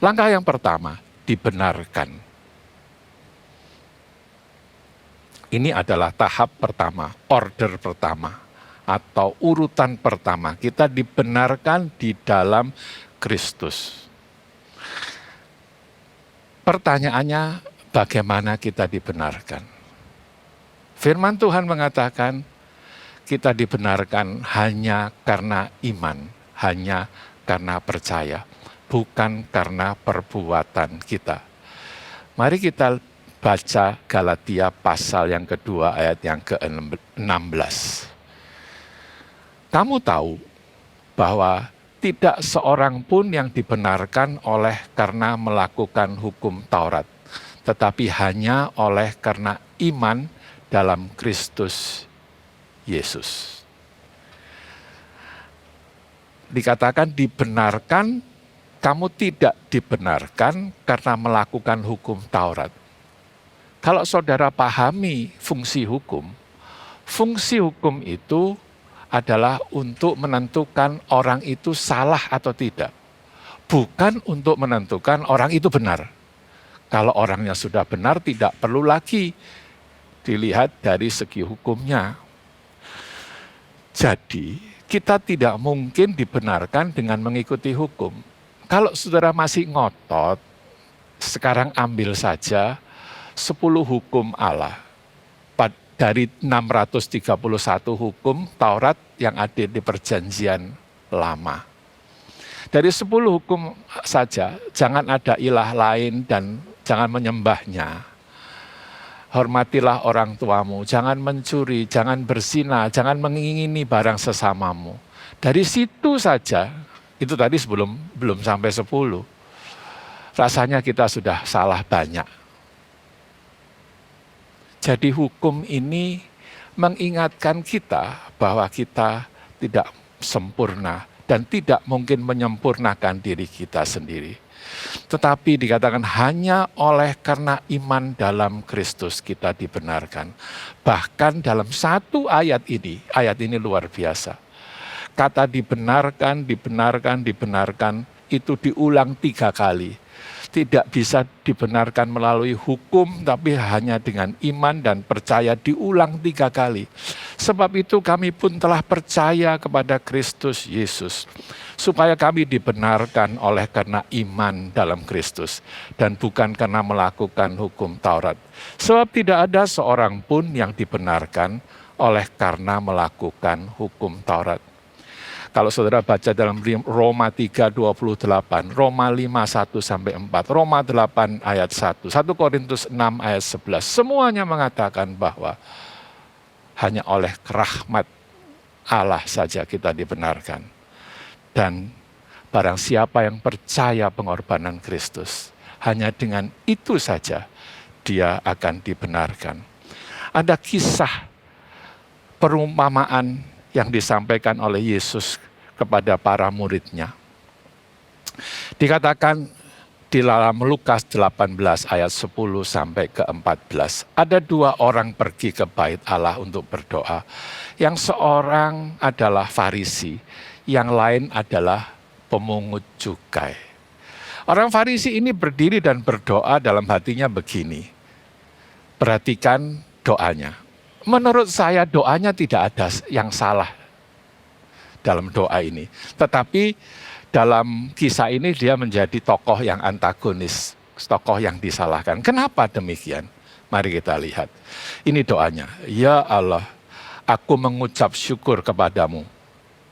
Langkah yang pertama, dibenarkan. Ini adalah tahap pertama, order pertama, atau urutan pertama. Kita dibenarkan di dalam Kristus. Pertanyaannya, bagaimana kita dibenarkan? Firman Tuhan mengatakan, kita dibenarkan hanya karena iman, hanya karena percaya, bukan karena perbuatan kita. Mari kita baca Galatia pasal yang kedua ayat yang ke-16. Kamu tahu bahwa tidak seorang pun yang dibenarkan oleh karena melakukan hukum Taurat, tetapi hanya oleh karena iman dalam Kristus Yesus. Dikatakan dibenarkan, kamu tidak dibenarkan karena melakukan hukum Taurat. Kalau saudara pahami fungsi hukum itu adalah untuk menentukan orang itu salah atau tidak. Bukan untuk menentukan orang itu benar. Kalau orangnya sudah benar, tidak perlu lagi dilihat dari segi hukumnya. Jadi, kita tidak mungkin dibenarkan dengan mengikuti hukum. Kalau saudara masih ngotot, sekarang ambil saja 10 hukum Allah. Dari 631 hukum Taurat yang ada di perjanjian lama. Dari 10 hukum saja, jangan ada ilah lain dan jangan menyembahnya. Hormatilah orang tuamu, jangan mencuri, jangan berzina, jangan mengingini barang sesamamu. Dari situ saja, itu tadi belum sampai 10. Rasanya kita sudah salah banyak. Jadi hukum ini mengingatkan kita bahwa kita tidak sempurna dan tidak mungkin menyempurnakan diri kita sendiri. Tetapi dikatakan hanya oleh karena iman dalam Kristus kita dibenarkan. Bahkan dalam satu ayat ini luar biasa. Kata dibenarkan itu diulang 3 kali. Tidak bisa dibenarkan melalui hukum, tapi hanya dengan iman dan percaya diulang 3 kali. Sebab itu kami pun telah percaya kepada Kristus Yesus, supaya kami dibenarkan oleh karena iman dalam Kristus, dan bukan karena melakukan hukum Taurat. Sebab tidak ada seorang pun yang dibenarkan oleh karena melakukan hukum Taurat. Kalau saudara baca dalam Roma 3:28, Roma 5:1-4, Roma 8 ayat 1, 1 Korintus 6 ayat 11, semuanya mengatakan bahwa hanya oleh rahmat Allah saja kita dibenarkan. Dan barang siapa yang percaya pengorbanan Kristus, hanya dengan itu saja dia akan dibenarkan. Ada kisah perumpamaan yang disampaikan oleh Yesus kepada para muridnya. Dikatakan di dalam Lukas 18 ayat 10 sampai ke 14. Ada 2 orang pergi ke bait Allah untuk berdoa. Yang seorang adalah Farisi, yang lain adalah pemungut cukai. Orang Farisi ini berdiri dan berdoa dalam hatinya begini. Perhatikan doanya. Menurut saya doanya tidak ada yang salah dalam doa ini. Tetapi dalam kisah ini dia menjadi tokoh yang antagonis, tokoh yang disalahkan. Kenapa demikian? Mari kita lihat. Ini doanya. Ya Allah, aku mengucap syukur kepadamu.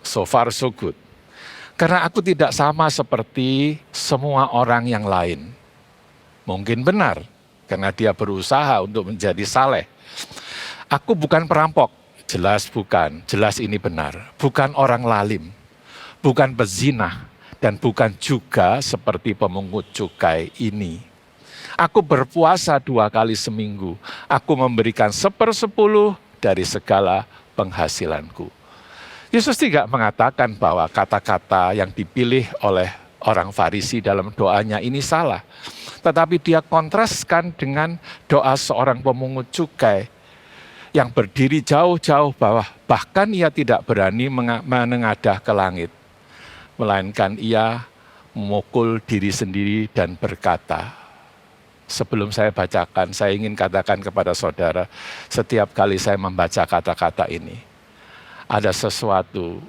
So far so good. Karena aku tidak sama seperti semua orang yang lain. Mungkin benar, karena dia berusaha untuk menjadi saleh. Aku bukan perampok, jelas bukan, jelas ini benar. Bukan orang lalim, bukan pezina, dan bukan juga seperti pemungut cukai ini. Aku berpuasa 2 kali seminggu, aku memberikan 1/10 dari segala penghasilanku. Yesus tidak mengatakan bahwa kata-kata yang dipilih oleh orang Farisi dalam doanya ini salah. Tetapi dia kontraskan dengan doa seorang pemungut cukai yang berdiri jauh-jauh bawah, bahkan ia tidak berani menengadah ke langit. Melainkan ia memukul diri sendiri dan berkata, sebelum saya bacakan, saya ingin katakan kepada saudara, setiap kali saya membaca kata-kata ini, ada sesuatu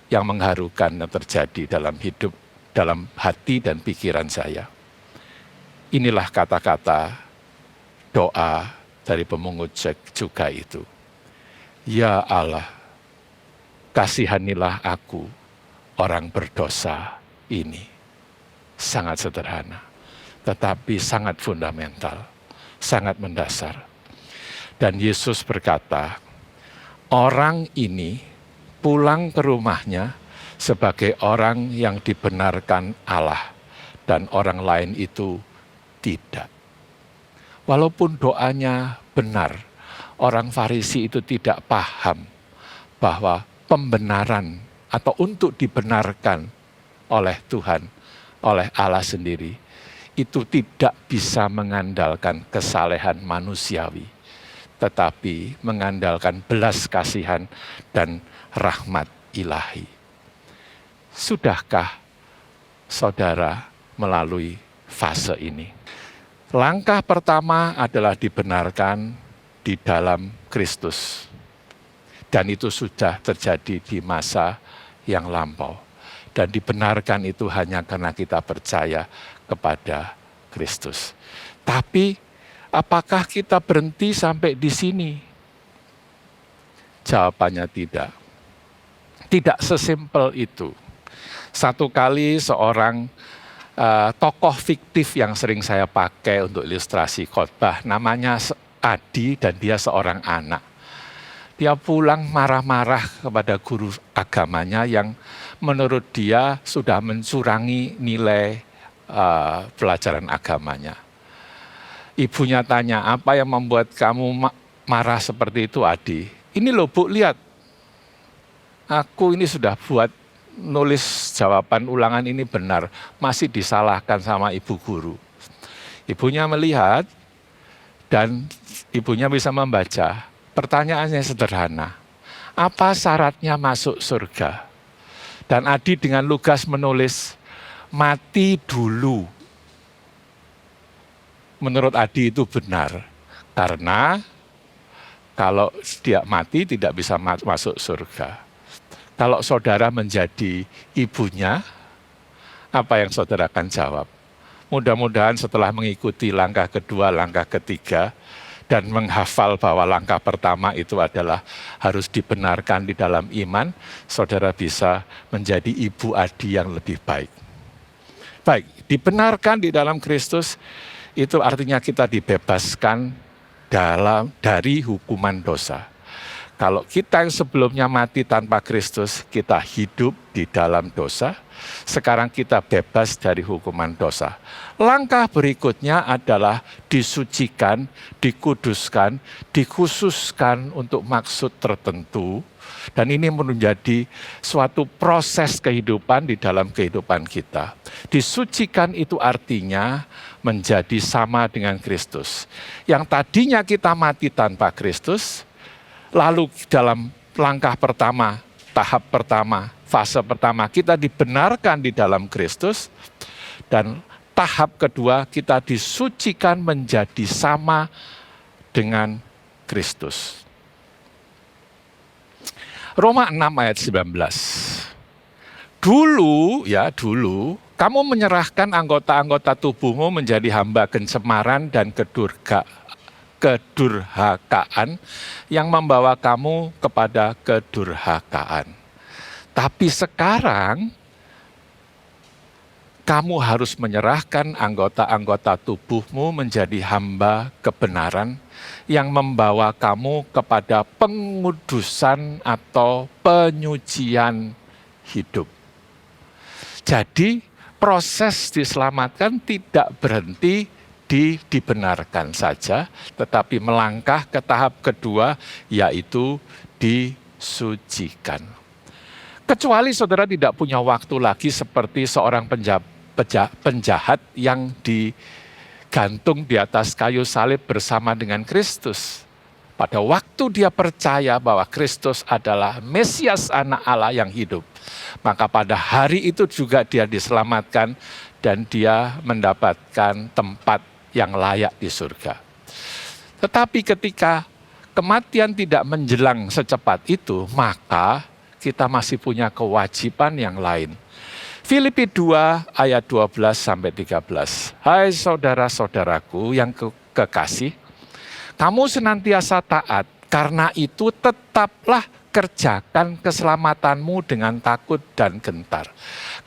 yang mengharukan yang terjadi dalam hidup, dalam hati dan pikiran saya. Inilah kata-kata doa dari pemungut cukai itu. Ya Allah, kasihanilah aku, orang berdosa ini. Sangat sederhana, tetapi sangat fundamental, sangat mendasar. Dan Yesus berkata, orang ini pulang ke rumahnya sebagai orang yang dibenarkan Allah, dan orang lain itu tidak. Walaupun doanya benar, orang Farisi itu tidak paham bahwa pembenaran atau untuk dibenarkan oleh Tuhan, oleh Allah sendiri, itu tidak bisa mengandalkan kesalehan manusiawi, tetapi mengandalkan belas kasihan dan rahmat ilahi. Sudahkah saudara melalui fase ini? Langkah pertama adalah dibenarkan di dalam Kristus. Dan itu sudah terjadi di masa yang lampau. Dan dibenarkan itu hanya karena kita percaya kepada Kristus. Tapi apakah kita berhenti sampai di sini? Jawabannya tidak. Tidak sesimpel itu. Satu kali seorang tokoh fiktif yang sering saya pakai untuk ilustrasi khotbah, namanya Adi dan dia seorang anak. Dia pulang marah-marah kepada guru agamanya yang menurut dia sudah mencurangi nilai pelajaran agamanya. Ibunya tanya, apa yang membuat kamu marah seperti itu, Adi? Ini loh Bu, lihat. Aku ini sudah buat nulis jawaban ulangan ini benar, masih disalahkan sama ibu guru. Ibunya melihat dan ibunya bisa membaca. Pertanyaannya sederhana, apa syaratnya masuk surga? Dan Adi dengan lugas menulis, mati dulu. Menurut Adi itu benar, karena kalau dia mati tidak bisa masuk surga. Kalau saudara menjadi ibunya, apa yang saudara akan jawab? Mudah-mudahan setelah mengikuti langkah kedua, langkah ketiga, dan menghafal bahwa langkah pertama itu adalah harus dibenarkan di dalam iman, saudara bisa menjadi ibu Adi yang lebih baik. Baik, dibenarkan di dalam Kristus, itu artinya kita dibebaskan dari hukuman dosa. Kalau kita yang sebelumnya mati tanpa Kristus, kita hidup di dalam dosa, sekarang kita bebas dari hukuman dosa. Langkah berikutnya adalah disucikan, dikuduskan, dikhususkan untuk maksud tertentu. Dan ini menjadi suatu proses kehidupan di dalam kehidupan kita. Disucikan itu artinya menjadi sama dengan Kristus. Yang tadinya kita mati tanpa Kristus, lalu dalam langkah pertama, tahap pertama, fase pertama, kita dibenarkan di dalam Kristus. Dan tahap kedua, kita disucikan menjadi sama dengan Kristus. Roma 6 ayat 19. Dulu, kamu menyerahkan anggota-anggota tubuhmu menjadi hamba pencemaran dan kedurhakaan yang membawa kamu kepada kedurhakaan. Tapi sekarang, kamu harus menyerahkan anggota-anggota tubuhmu menjadi hamba kebenaran yang membawa kamu kepada pengudusan atau penyucian hidup. Jadi proses diselamatkan tidak berhenti dibenarkan saja, tetapi melangkah ke tahap kedua, yaitu disucikan. Kecuali saudara tidak punya waktu lagi seperti seorang penjahat yang digantung di atas kayu salib bersama dengan Kristus. Pada waktu dia percaya bahwa Kristus adalah Mesias anak Allah yang hidup, maka pada hari itu juga dia diselamatkan dan dia mendapatkan tempat yang layak di surga. Tetapi ketika kematian tidak menjelang secepat itu, maka kita masih punya kewajiban yang lain. Filipi 2 ayat 12-13. Hai saudara-saudaraku yang kekasih, kamu senantiasa taat, karena itu tetaplah kerjakan keselamatanmu dengan takut dan gentar.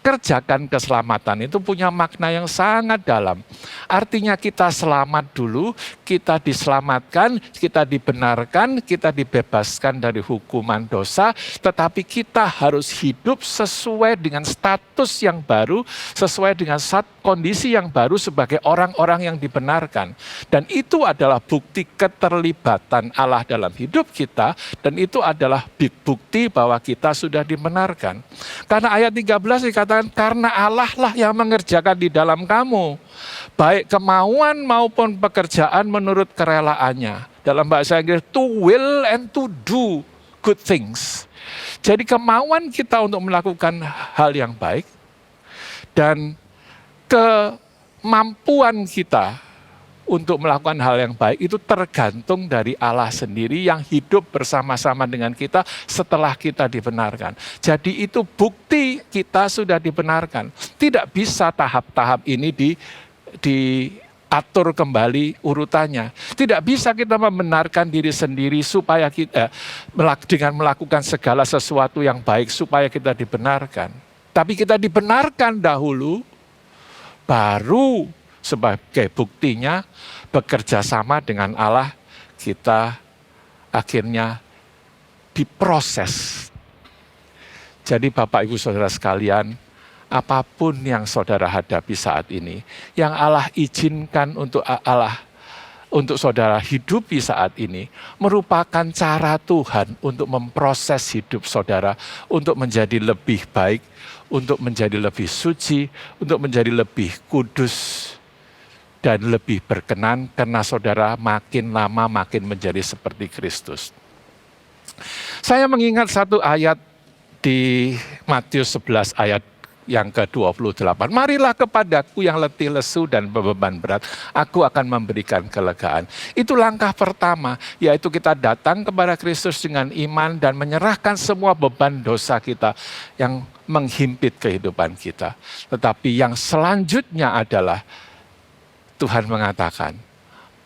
Kerjakan keselamatan itu punya makna yang sangat dalam. Artinya kita selamat dulu, kita diselamatkan, kita dibenarkan, kita dibebaskan dari hukuman dosa, tetapi kita harus hidup sesuai dengan status yang baru, sesuai dengan kondisi yang baru sebagai orang-orang yang dibenarkan. Dan itu adalah bukti keterlibatan Allah dalam hidup kita, dan itu adalah bukti bahwa kita sudah dibenarkan. Karena ayat 13 dikatakan, karena Allah lah yang mengerjakan di dalam kamu, baik kemauan maupun pekerjaan menurut kerelaannya. Dalam bahasa Inggris, to will and to do good things. Jadi kemauan kita untuk melakukan hal yang baik, dan kemampuan kita untuk melakukan hal yang baik itu tergantung dari Allah sendiri yang hidup bersama-sama dengan kita setelah kita dibenarkan. Jadi itu bukti kita sudah dibenarkan. Tidak bisa tahap-tahap ini diatur kembali urutannya. Tidak bisa kita membenarkan diri sendiri supaya kita dengan melakukan segala sesuatu yang baik supaya kita dibenarkan. Tapi kita dibenarkan dahulu, baru sebagai buktinya bekerja sama dengan Allah, kita akhirnya diproses. Jadi Bapak Ibu Saudara sekalian, apapun yang saudara hadapi saat ini, yang Allah izinkan untuk saudara hidupi saat ini, merupakan cara Tuhan untuk memproses hidup saudara, untuk menjadi lebih baik, untuk menjadi lebih suci, untuk menjadi lebih kudus, dan lebih berkenan karena saudara makin lama makin menjadi seperti Kristus. Saya mengingat satu ayat di Matius 11 ayat yang ke-28. Marilah kepadaku yang letih lesu dan beban berat, aku akan memberikan kelegaan. Itu langkah pertama, yaitu kita datang kepada Kristus dengan iman dan menyerahkan semua beban dosa kita yang menghimpit kehidupan kita. Tetapi yang selanjutnya adalah Tuhan mengatakan,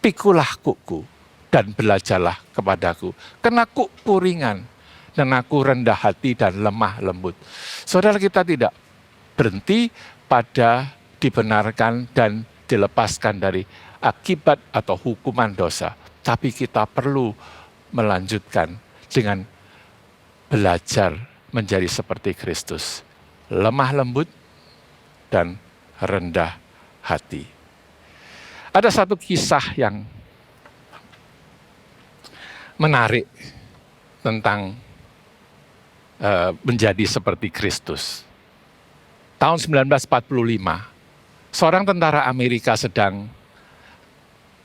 pikulah kuku dan belajarlah kepadaku, karena kuku ringan dan aku rendah hati dan lemah lembut. Saudara, kita tidak berhenti pada dibenarkan dan dilepaskan dari akibat atau hukuman dosa. Tapi kita perlu melanjutkan dengan belajar menjadi seperti Kristus. Lemah lembut dan rendah hati. Ada satu kisah yang menarik tentang menjadi seperti Kristus. Tahun 1945, seorang tentara Amerika sedang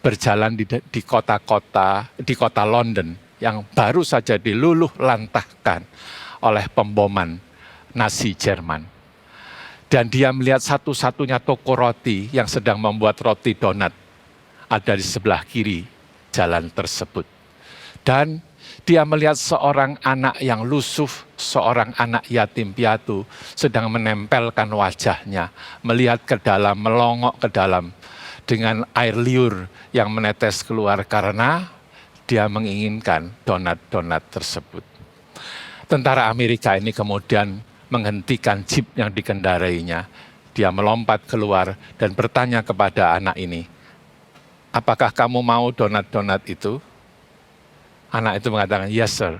berjalan di kota London yang baru saja diluluh lantahkan oleh pemboman Nazi Jerman. Dan dia melihat satu-satunya toko roti yang sedang membuat roti donat ada di sebelah kiri jalan tersebut. Dan dia melihat seorang anak yang lusuh, seorang anak yatim piatu sedang menempelkan wajahnya, melihat ke dalam, melongok ke dalam dengan air liur yang menetes keluar karena dia menginginkan donat-donat tersebut. Tentara Amerika ini kemudian menghentikan jeep yang dikendarainya. Dia melompat keluar dan bertanya kepada anak ini, apakah kamu mau donat-donat itu? Anak itu mengatakan, yes sir.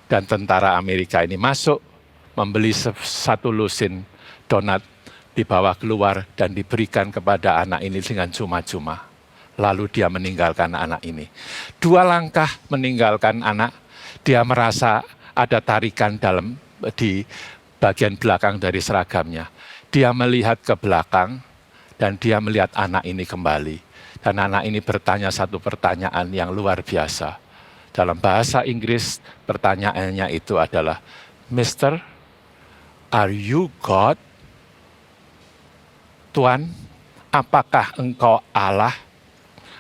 Dan tentara Amerika ini masuk, membeli satu lusin donat, dibawa keluar dan diberikan kepada anak ini dengan cuma-cuma. Lalu dia meninggalkan anak ini. 2 langkah meninggalkan anak, dia merasa ada tarikan di bagian belakang dari seragamnya. Dia melihat ke belakang dan dia melihat anak ini kembali. Dan anak ini bertanya satu pertanyaan yang luar biasa. Dalam bahasa Inggris pertanyaannya itu adalah, Mister, are you God? Tuan, apakah engkau Allah?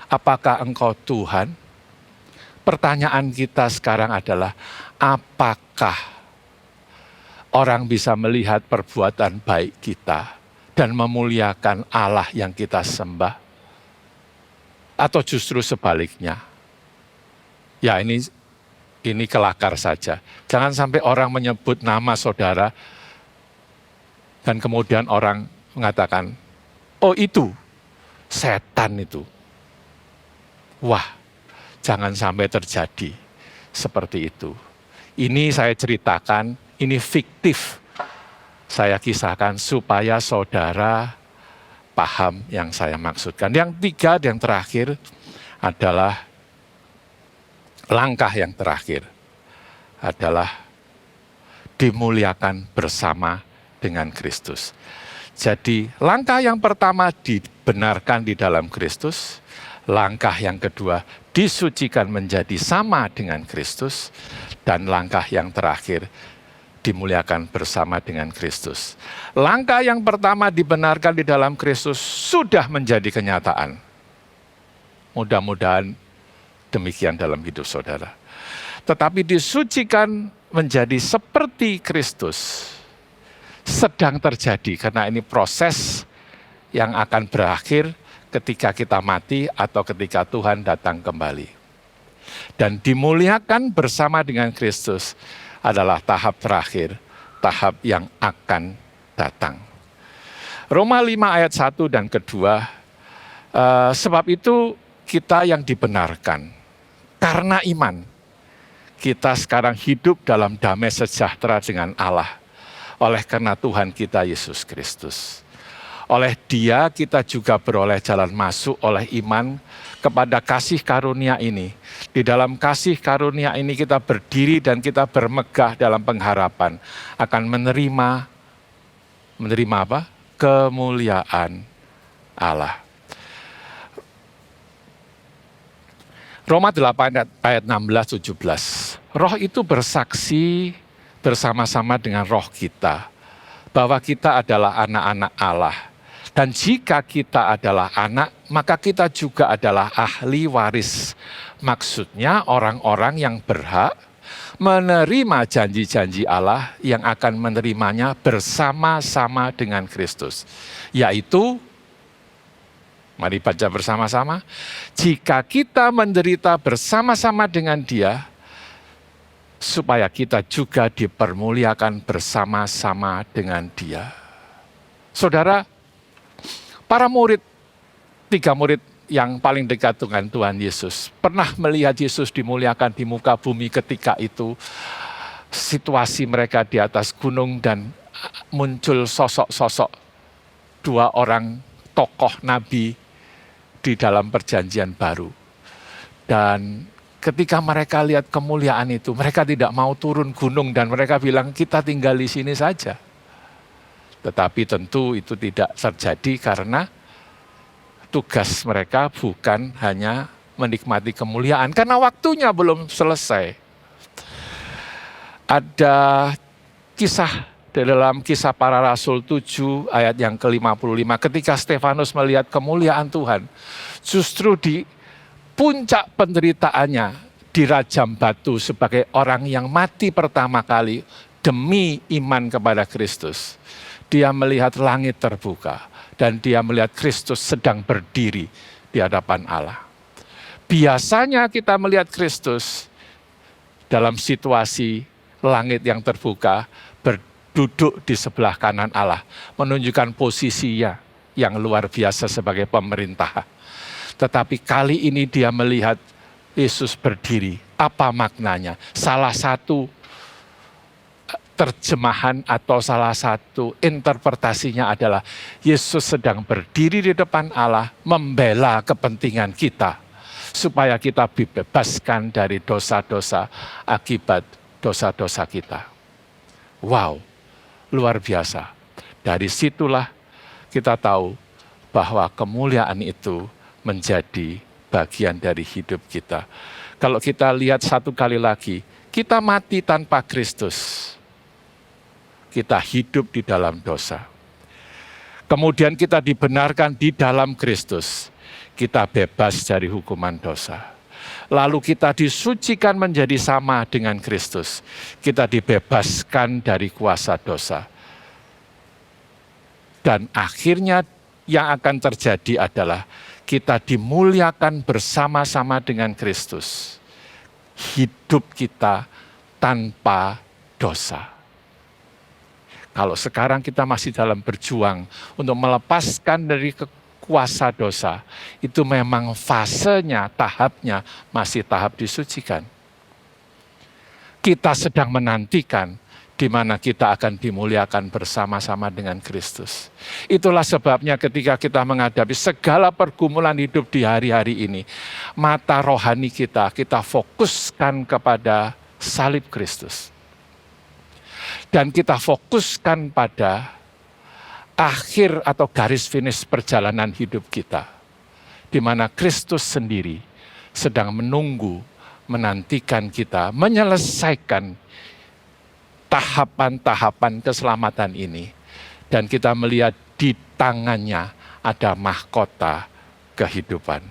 Apakah engkau Tuhan? Pertanyaan kita sekarang adalah, apakah orang bisa melihat perbuatan baik kita dan memuliakan Allah yang kita sembah? Atau justru sebaliknya? Ya, ini ini kelakar saja. Jangan sampai orang menyebut nama saudara dan kemudian orang mengatakan, oh itu, setan itu. Wah, jangan sampai terjadi seperti itu. Ini saya ceritakan, ini fiktif. Saya kisahkan supaya saudara paham yang saya maksudkan. Yang tiga, yang terakhir adalah langkah yang terakhir adalah dimuliakan bersama dengan Kristus. Jadi langkah yang pertama dibenarkan di dalam Kristus, langkah yang kedua disucikan menjadi sama dengan Kristus, dan langkah yang terakhir dimuliakan bersama dengan Kristus. Langkah yang pertama dibenarkan di dalam Kristus sudah menjadi kenyataan. Mudah-mudahan demikian dalam hidup saudara. Tetapi disucikan menjadi seperti Kristus sedang terjadi, karena ini proses yang akan berakhir ketika kita mati atau ketika Tuhan datang kembali. Dan dimuliakan bersama dengan Kristus adalah tahap terakhir, tahap yang akan datang. Roma 5 ayat 1 dan kedua, sebab itu kita yang dibenarkan karena iman, kita sekarang hidup dalam damai sejahtera dengan Allah oleh karena Tuhan kita Yesus Kristus. Oleh Dia kita juga beroleh jalan masuk oleh iman kepada kasih karunia ini. Di dalam kasih karunia ini kita berdiri dan kita bermegah dalam pengharapan akan menerima apa? Kemuliaan Allah. Roma 8 ayat 16-17. Roh itu bersaksi bersama-sama dengan roh kita bahwa kita adalah anak-anak Allah. Dan jika kita adalah anak, maka kita juga adalah ahli waris. Maksudnya orang-orang yang berhak menerima janji-janji Allah yang akan menerimanya bersama-sama dengan Kristus. Yaitu, mari baca bersama-sama, jika kita menderita bersama-sama dengan Dia, supaya kita juga dipermuliakan bersama-sama dengan Dia. Saudara, para murid, 3 murid yang paling dekat dengan Tuhan Yesus, pernah melihat Yesus dimuliakan di muka bumi ketika itu. Situasi mereka di atas gunung dan muncul sosok-sosok 2 orang tokoh nabi di dalam perjanjian baru. Dan ketika mereka lihat kemuliaan itu, mereka tidak mau turun gunung dan mereka bilang, kita tinggal di sini saja. Tetapi tentu itu tidak terjadi karena tugas mereka bukan hanya menikmati kemuliaan, karena waktunya belum selesai. Ada kisah dalam Kisah Para Rasul 7 ayat yang ke-55, ketika Stefanus melihat kemuliaan Tuhan, justru di puncak penderitaannya dirajam batu sebagai orang yang mati pertama kali demi iman kepada Kristus. Dia melihat langit terbuka dan dia melihat Kristus sedang berdiri di hadapan Allah. Biasanya kita melihat Kristus dalam situasi langit yang terbuka, berduduk di sebelah kanan Allah, menunjukkan posisinya yang luar biasa sebagai pemerintah. Tetapi kali ini dia melihat Yesus berdiri. Apa maknanya? Salah satu terjemahan atau salah satu interpretasinya adalah Yesus sedang berdiri di depan Allah membela kepentingan kita supaya kita dibebaskan dari dosa-dosa akibat dosa-dosa kita. Wow, luar biasa. Dari situlah kita tahu bahwa kemuliaan itu menjadi bagian dari hidup kita. Kalau kita lihat satu kali lagi, kita mati tanpa Kristus. Kita hidup di dalam dosa. Kemudian kita dibenarkan di dalam Kristus. Kita bebas dari hukuman dosa. Lalu kita disucikan menjadi sama dengan Kristus. Kita dibebaskan dari kuasa dosa. Dan akhirnya yang akan terjadi adalah kita dimuliakan bersama-sama dengan Kristus. hidup kita tanpa dosa. Kalau sekarang kita masih dalam berjuang untuk melepaskan dari kuasa dosa, itu memang fasenya, tahapnya masih tahap disucikan. Kita sedang menantikan di mana kita akan dimuliakan bersama-sama dengan Kristus. Itulah sebabnya ketika kita menghadapi segala pergumulan hidup di hari-hari ini, mata rohani kita fokuskan kepada salib Kristus. Dan kita fokuskan pada akhir atau garis finish perjalanan hidup kita, di mana Kristus sendiri sedang menunggu, menantikan kita menyelesaikan tahapan-tahapan keselamatan ini. Dan kita melihat di tangannya ada mahkota kehidupan.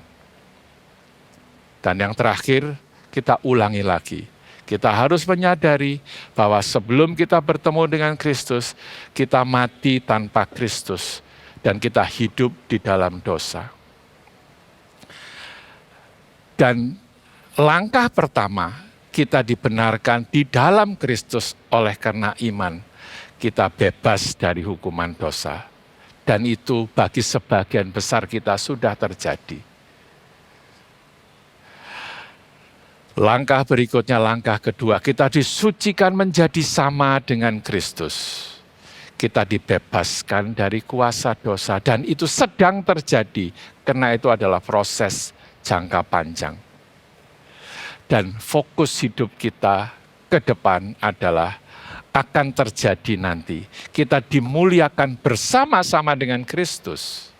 Dan yang terakhir, kita ulangi lagi. Kita harus menyadari bahwa sebelum kita bertemu dengan Kristus, kita mati tanpa Kristus. Dan kita hidup di dalam dosa. Dan langkah pertama, kita dibenarkan di dalam Kristus oleh karena iman. Kita bebas dari hukuman dosa. Dan itu bagi sebagian besar kita sudah terjadi. Langkah berikutnya, langkah kedua, kita disucikan menjadi sama dengan Kristus. Kita dibebaskan dari kuasa dosa. Dan itu sedang terjadi, karena itu adalah proses jangka panjang. Dan fokus hidup kita ke depan adalah akan terjadi nanti. Kita dimuliakan bersama-sama dengan Kristus.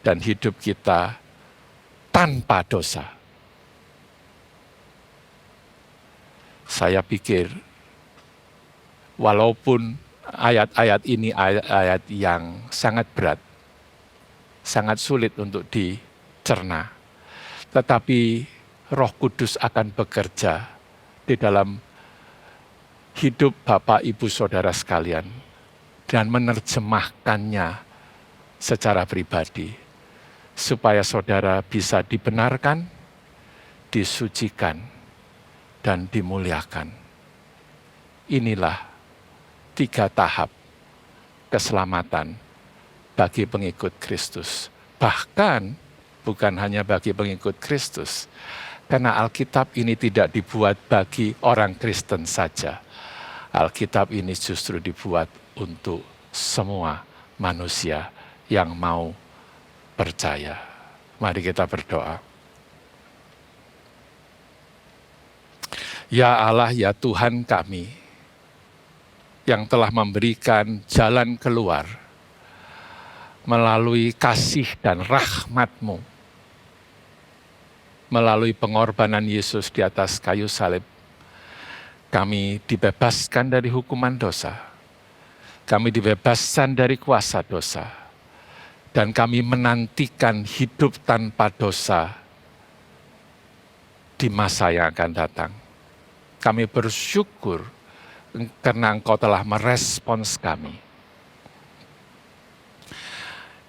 Dan hidup kita tanpa dosa. Saya pikir, walaupun ayat-ayat ini ayat-ayat yang sangat berat, sangat sulit untuk dicerna, tetapi Roh Kudus akan bekerja di dalam hidup Bapak, Ibu, Saudara sekalian dan menerjemahkannya secara pribadi supaya saudara bisa dibenarkan, disucikan, dan dimuliakan. Inilah 3 tahap keselamatan bagi pengikut Kristus. Bahkan bukan hanya bagi pengikut Kristus, karena Alkitab ini tidak dibuat bagi orang Kristen saja. Alkitab ini justru dibuat untuk semua manusia yang mau percaya. Mari kita berdoa. Ya Allah, ya Tuhan kami, yang telah memberikan jalan keluar melalui kasih dan rahmat-Mu, melalui pengorbanan Yesus di atas kayu salib, kami dibebaskan dari hukuman dosa. Kami dibebaskan dari kuasa dosa. Dan kami menantikan hidup tanpa dosa di masa yang akan datang. Kami bersyukur karena Engkau telah merespons kami.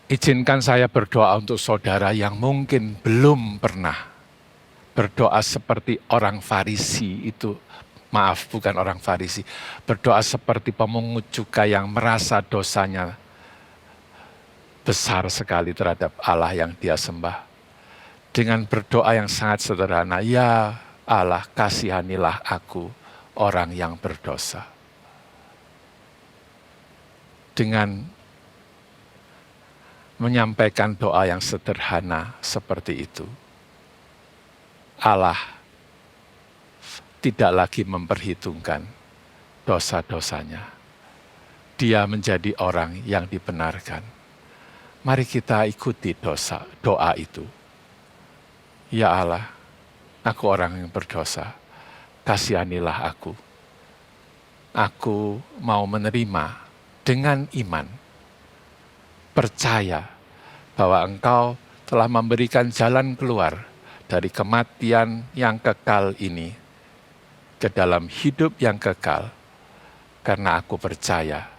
Izinkan saya berdoa untuk saudara yang mungkin belum pernah berdoa seperti orang Farisi itu. Maaf, bukan orang Farisi. Berdoa seperti pemungut cukai yang merasa dosanya besar sekali terhadap Allah yang dia sembah. Dengan berdoa yang sangat sederhana, ya Allah, kasihanilah aku, orang yang berdosa. Dengan menyampaikan doa yang sederhana seperti itu, Allah tidak lagi memperhitungkan dosa-dosanya. Dia menjadi orang yang dibenarkan. Mari kita ikuti doa itu. Ya Allah, aku orang yang berdosa, kasihanilah aku. Aku mau menerima dengan iman, percaya bahwa Engkau telah memberikan jalan keluar dari kematian yang kekal ini ke dalam hidup yang kekal, karena aku percaya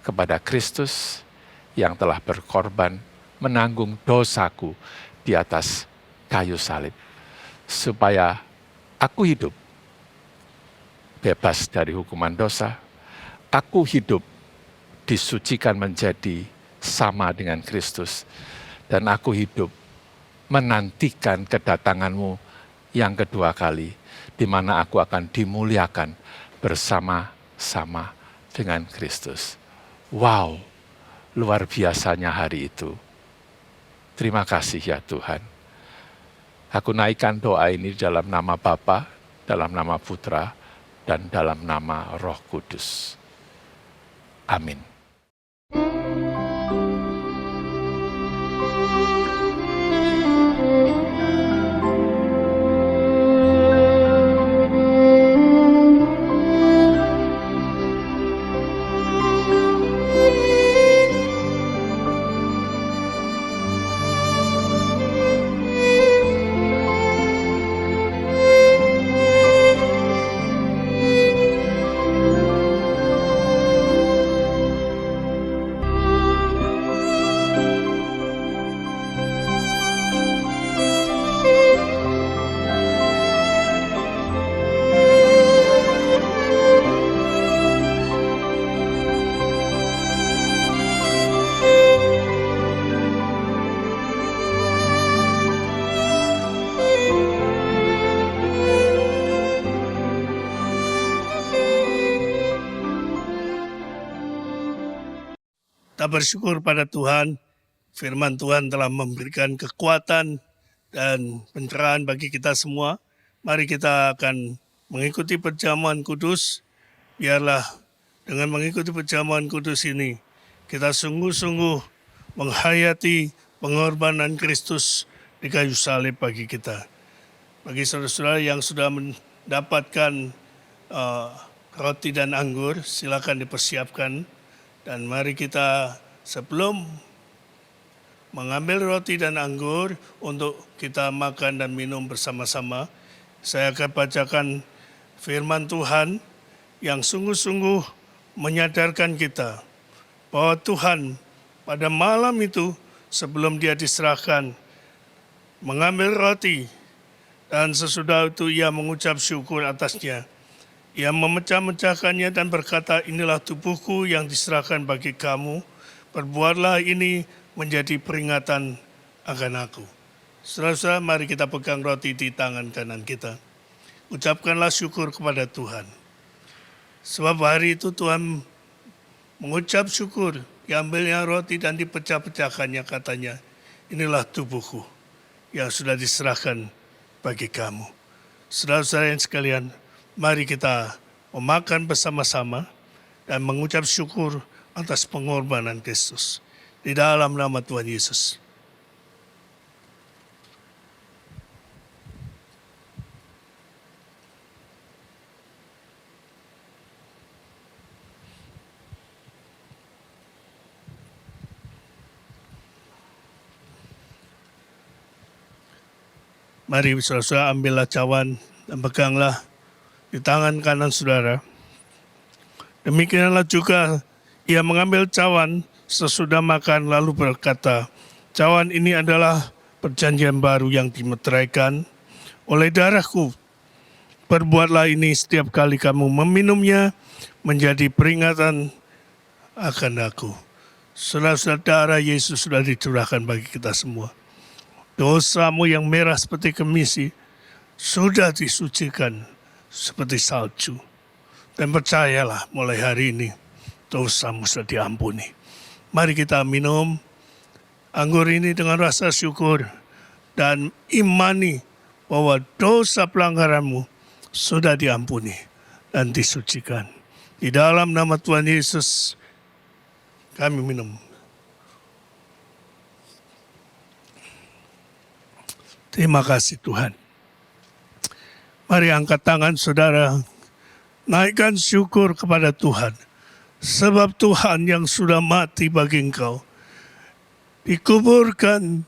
kepada Kristus yang telah berkorban menanggung dosaku di atas kayu salib, supaya Aku hidup bebas dari hukuman dosa. Aku hidup disucikan menjadi sama dengan Kristus. Dan aku hidup menantikan kedatanganmu yang kedua kali, di mana aku akan dimuliakan bersama-sama dengan Kristus. Wow, luar biasanya hari itu. Terima kasih ya Tuhan. Aku naikkan doa ini dalam nama Bapa, dalam nama Putra, dan dalam nama Roh Kudus. Amin. Kita bersyukur pada Tuhan, firman Tuhan telah memberikan kekuatan dan pencerahan bagi kita semua. Mari kita akan mengikuti perjamuan kudus. Biarlah dengan mengikuti perjamuan kudus ini, kita sungguh-sungguh menghayati pengorbanan Kristus di kayu salib bagi kita. Bagi saudara-saudara yang sudah mendapatkan roti dan anggur, silakan dipersiapkan. Dan mari kita sebelum mengambil roti dan anggur untuk kita makan dan minum bersama-sama, saya akan bacakan firman Tuhan yang sungguh-sungguh menyadarkan kita bahwa Tuhan pada malam itu sebelum dia diserahkan mengambil roti dan sesudah itu ia mengucap syukur atasnya. Ia memecah-mecahkannya dan berkata, inilah tubuhku yang diserahkan bagi kamu. Perbuatlah ini menjadi peringatan akan aku. Saudara-saudara, mari kita pegang roti di tangan kanan kita. Ucapkanlah syukur kepada Tuhan. Sebab hari itu Tuhan mengucap syukur. Diambilnya roti dan dipecah-pecahkannya, katanya, inilah tubuhku yang sudah diserahkan bagi kamu. Saudara-saudara yang sekalian, mari kita memakan bersama-sama dan mengucap syukur atas pengorbanan Kristus. Di dalam nama Tuhan Yesus. Mari saudara-saudara ambillah cawan dan peganglah di tangan kanan saudara. Demikianlah juga ia mengambil cawan sesudah makan lalu berkata, cawan ini adalah perjanjian baru yang dimeteraikan oleh darahku. Perbuatlah ini setiap kali kamu meminumnya menjadi peringatan akan aku. Saudara-saudara, darah Yesus sudah dicurahkan bagi kita semua. Dosamu yang merah seperti kemisi sudah disucikan seperti salju. Dan percayalah mulai hari ini dosamu sudah diampuni. Mari kita minum anggur ini dengan rasa syukur dan imani bahwa dosa pelanggaranmu sudah diampuni dan disucikan. Di dalam nama Tuhan Yesus kami minum. Terima kasih Tuhan. Mari angkat tangan saudara, naikkan syukur kepada Tuhan. Sebab Tuhan yang sudah mati bagi engkau, dikuburkan,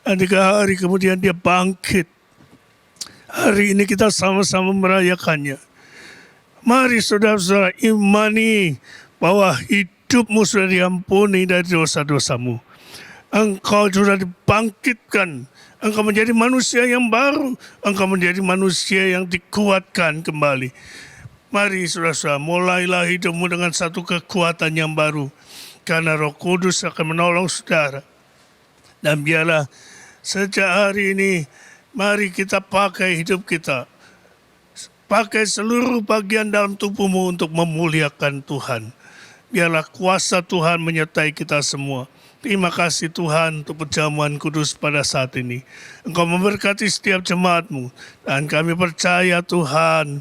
dan 3 hari kemudian dia bangkit. Hari ini kita sama-sama merayakannya. Mari saudara-saudara imani bahwa hidupmu sudah diampuni dari dosa-dosamu. Engkau sudah dibangkitkan. Engkau menjadi manusia yang baru. Engkau menjadi manusia yang dikuatkan kembali. Mari saudara-saudara, mulailah hidupmu dengan satu kekuatan yang baru. Karena Roh Kudus akan menolong saudara. Dan biarlah sejak hari ini, mari kita pakai hidup kita. Pakai seluruh bagian dalam tubuhmu untuk memuliakan Tuhan. Biarlah kuasa Tuhan menyertai kita semua. Terima kasih Tuhan untuk perjamuan kudus pada saat ini. Engkau memberkati setiap jemaatmu. Dan kami percaya Tuhan,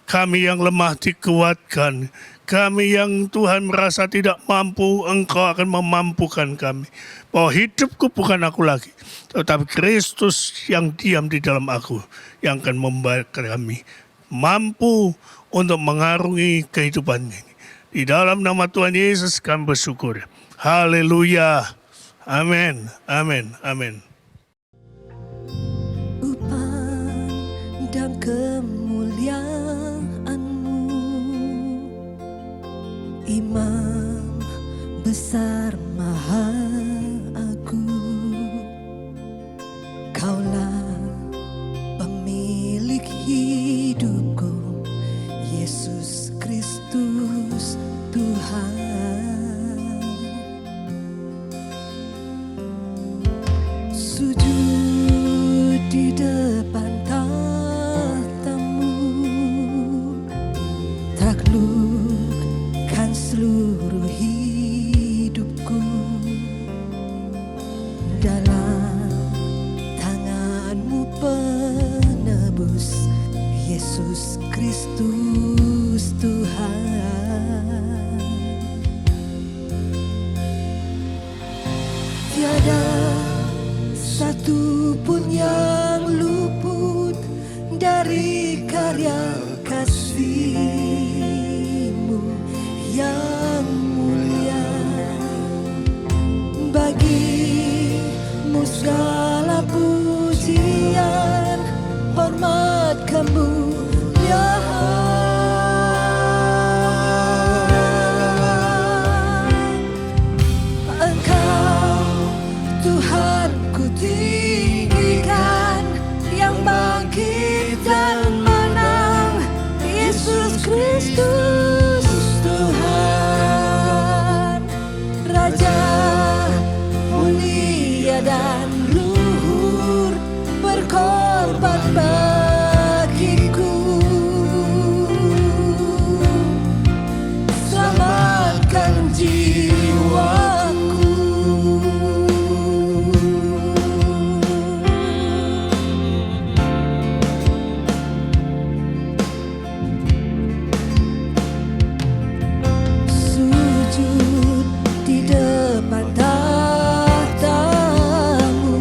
kami yang lemah dikuatkan. Kami yang Tuhan merasa tidak mampu, Engkau akan memampukan kami. Bahwa hidupku bukan aku lagi, tetapi Kristus yang diam di dalam aku, yang akan membuat kami mampu untuk mengarungi kehidupan ini. Di dalam nama Tuhan Yesus kami bersyukur. Haleluya. Amin. Amin. Amin. Upang dan kemuliaan-Mu, Imam besar maha agung, Kaulah pemilik hidupku, Yesus Kristus Tuhan. Sujud di depan tahta-Mu, taklukkan seluruh hidupku. Dalam tangan-Mu penebus, Yesus Kristus Tuhan. Tiada satu pun yang luput dari karya kasih-Mu yang mulia. Bagi-Mu segala pujian, hormat, kemuliaan. Engkau Tuhan ku tinggikan, yang bangkit dan menang, Yesus Kristus Tuhan. Raja mulia dan luhur, berkorban bagiku. Selamatkan jiwaku. Sujud di depan tahta-Mu,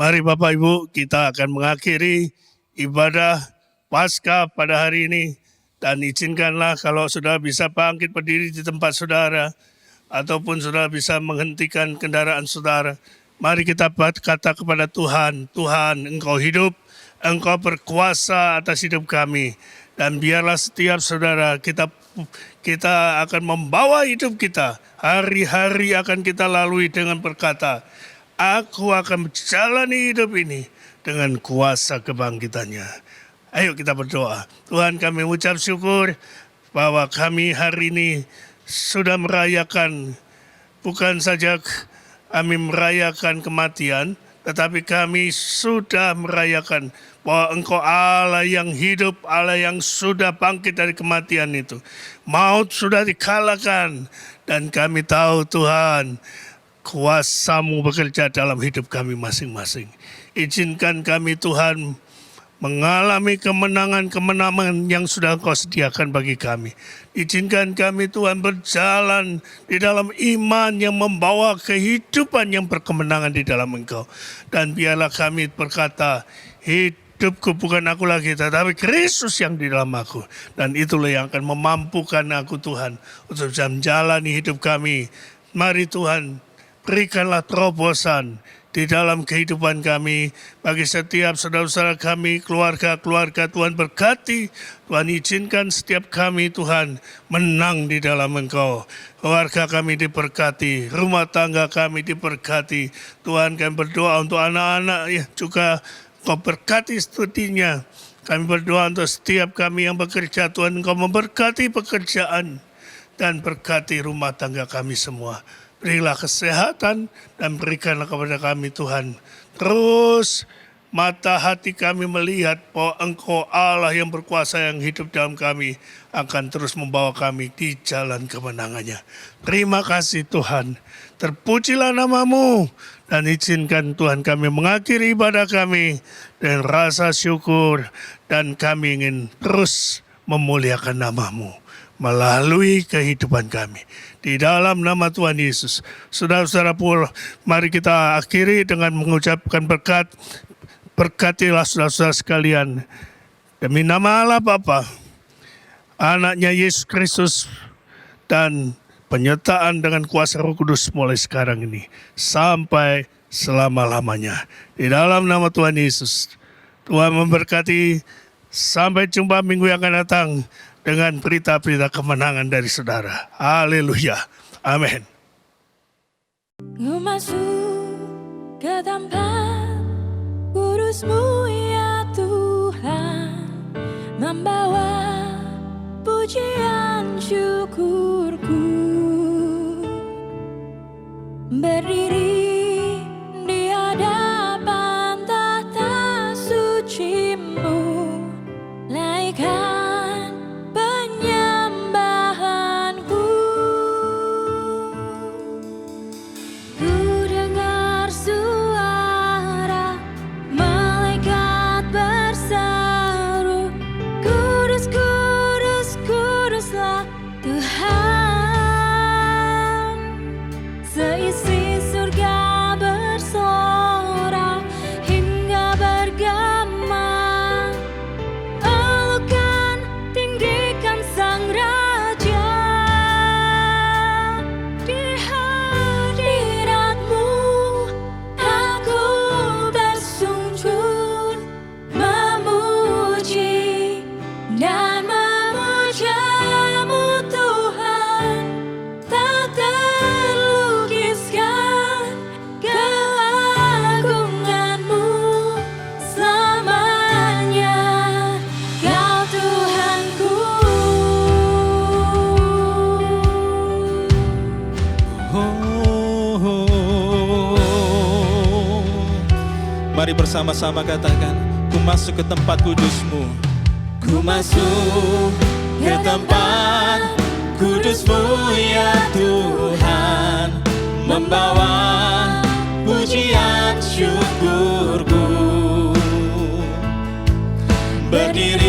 Mari Bapak Ibu, kita akan mengakhiri ibadah Paskah pada hari ini. Dan izinkanlah kalau saudara bisa bangkit berdiri di tempat saudara, ataupun saudara bisa menghentikan kendaraan saudara. Mari kita berkata kepada Tuhan, Tuhan Engkau hidup, Engkau berkuasa atas hidup kami. Dan biarlah setiap saudara kita akan membawa hidup kita. Hari-hari akan kita lalui dengan berkata, aku akan menjalani hidup ini dengan kuasa kebangkitannya. Ayo kita berdoa. Tuhan, kami ucap syukur bahwa kami hari ini sudah merayakan, bukan saja kami merayakan kematian, tetapi kami sudah merayakan bahwa Engkau Allah yang hidup, Allah yang sudah bangkit dari kematian itu. Maut sudah dikalahkan, dan kami tahu Tuhan, kuasa-Mu bekerja dalam hidup kami masing-masing. Izinkan kami Tuhan mengalami kemenangan-kemenangan yang sudah Engkau sediakan bagi kami. Izinkan kami Tuhan berjalan di dalam iman yang membawa kehidupan yang berkemenangan di dalam Engkau. Dan biarlah kami berkata, hidupku bukan aku lagi, tetapi Kristus yang di dalam aku. Dan itulah yang akan memampukan aku Tuhan untuk bisa menjalani hidup kami. Mari Tuhan, berikanlah terobosan di dalam kehidupan kami, bagi setiap saudara-saudara kami, keluarga-keluarga Tuhan berkati. Tuhan izinkan setiap kami Tuhan menang di dalam Engkau. Keluarga kami diberkati, rumah tangga kami diberkati. Tuhan, kami berdoa untuk anak-anak ya, juga Kau berkati studinya. Kami berdoa untuk setiap kami yang bekerja, Tuhan Engkau memberkati pekerjaan dan berkati rumah tangga kami semua. Berilah kesehatan dan berikanlah kepada kami Tuhan. Terus mata hati kami melihat bahwa Engkau Allah yang berkuasa yang hidup dalam kami akan terus membawa kami di jalan kemenangannya. Terima kasih Tuhan. Terpujilah nama-Mu. Dan izinkan Tuhan kami mengakhiri ibadah kami dengan rasa syukur. Dan kami ingin terus memuliakan nama-Mu melalui kehidupan kami. Di dalam nama Tuhan Yesus. Saudara-saudara pun, mari kita akhiri dengan mengucapkan berkat. Berkatilah saudara-saudara sekalian. Demi nama Allah Bapa, anaknya Yesus Kristus, dan penyertaan dengan kuasa Roh Kudus mulai sekarang ini. Sampai selama-lamanya. Di dalam nama Tuhan Yesus. Tuhan memberkati. Sampai jumpa minggu yang akan datang dengan berita-berita kemenangan dari saudara. Haleluya. Amin. Ku masuk ke tempat kudus-Mu ya Tuhan, membawa pujian syukurku, berdiri di hadapan tahta suci-Mu, laikan penyembahanku. Ku dengar suara malaikat berseru, kudus, kudus, kuduslah Tuhan. Seisi surga bersorak hingga bergema, elukan tinggikan Sang Raja. Di hadirat-Mu aku bersujud, memuji dan memuja-Mu Tuhan. Tak terlukiskan keagungan-Mu selamanya. Kau Tuhanku. Mari bersama-sama katakan, ku masuk ke tempat kudus-Mu. Ku masuk ke tempat kudus-Mu ya Tuhan, membawa pujian syukurku, berdiri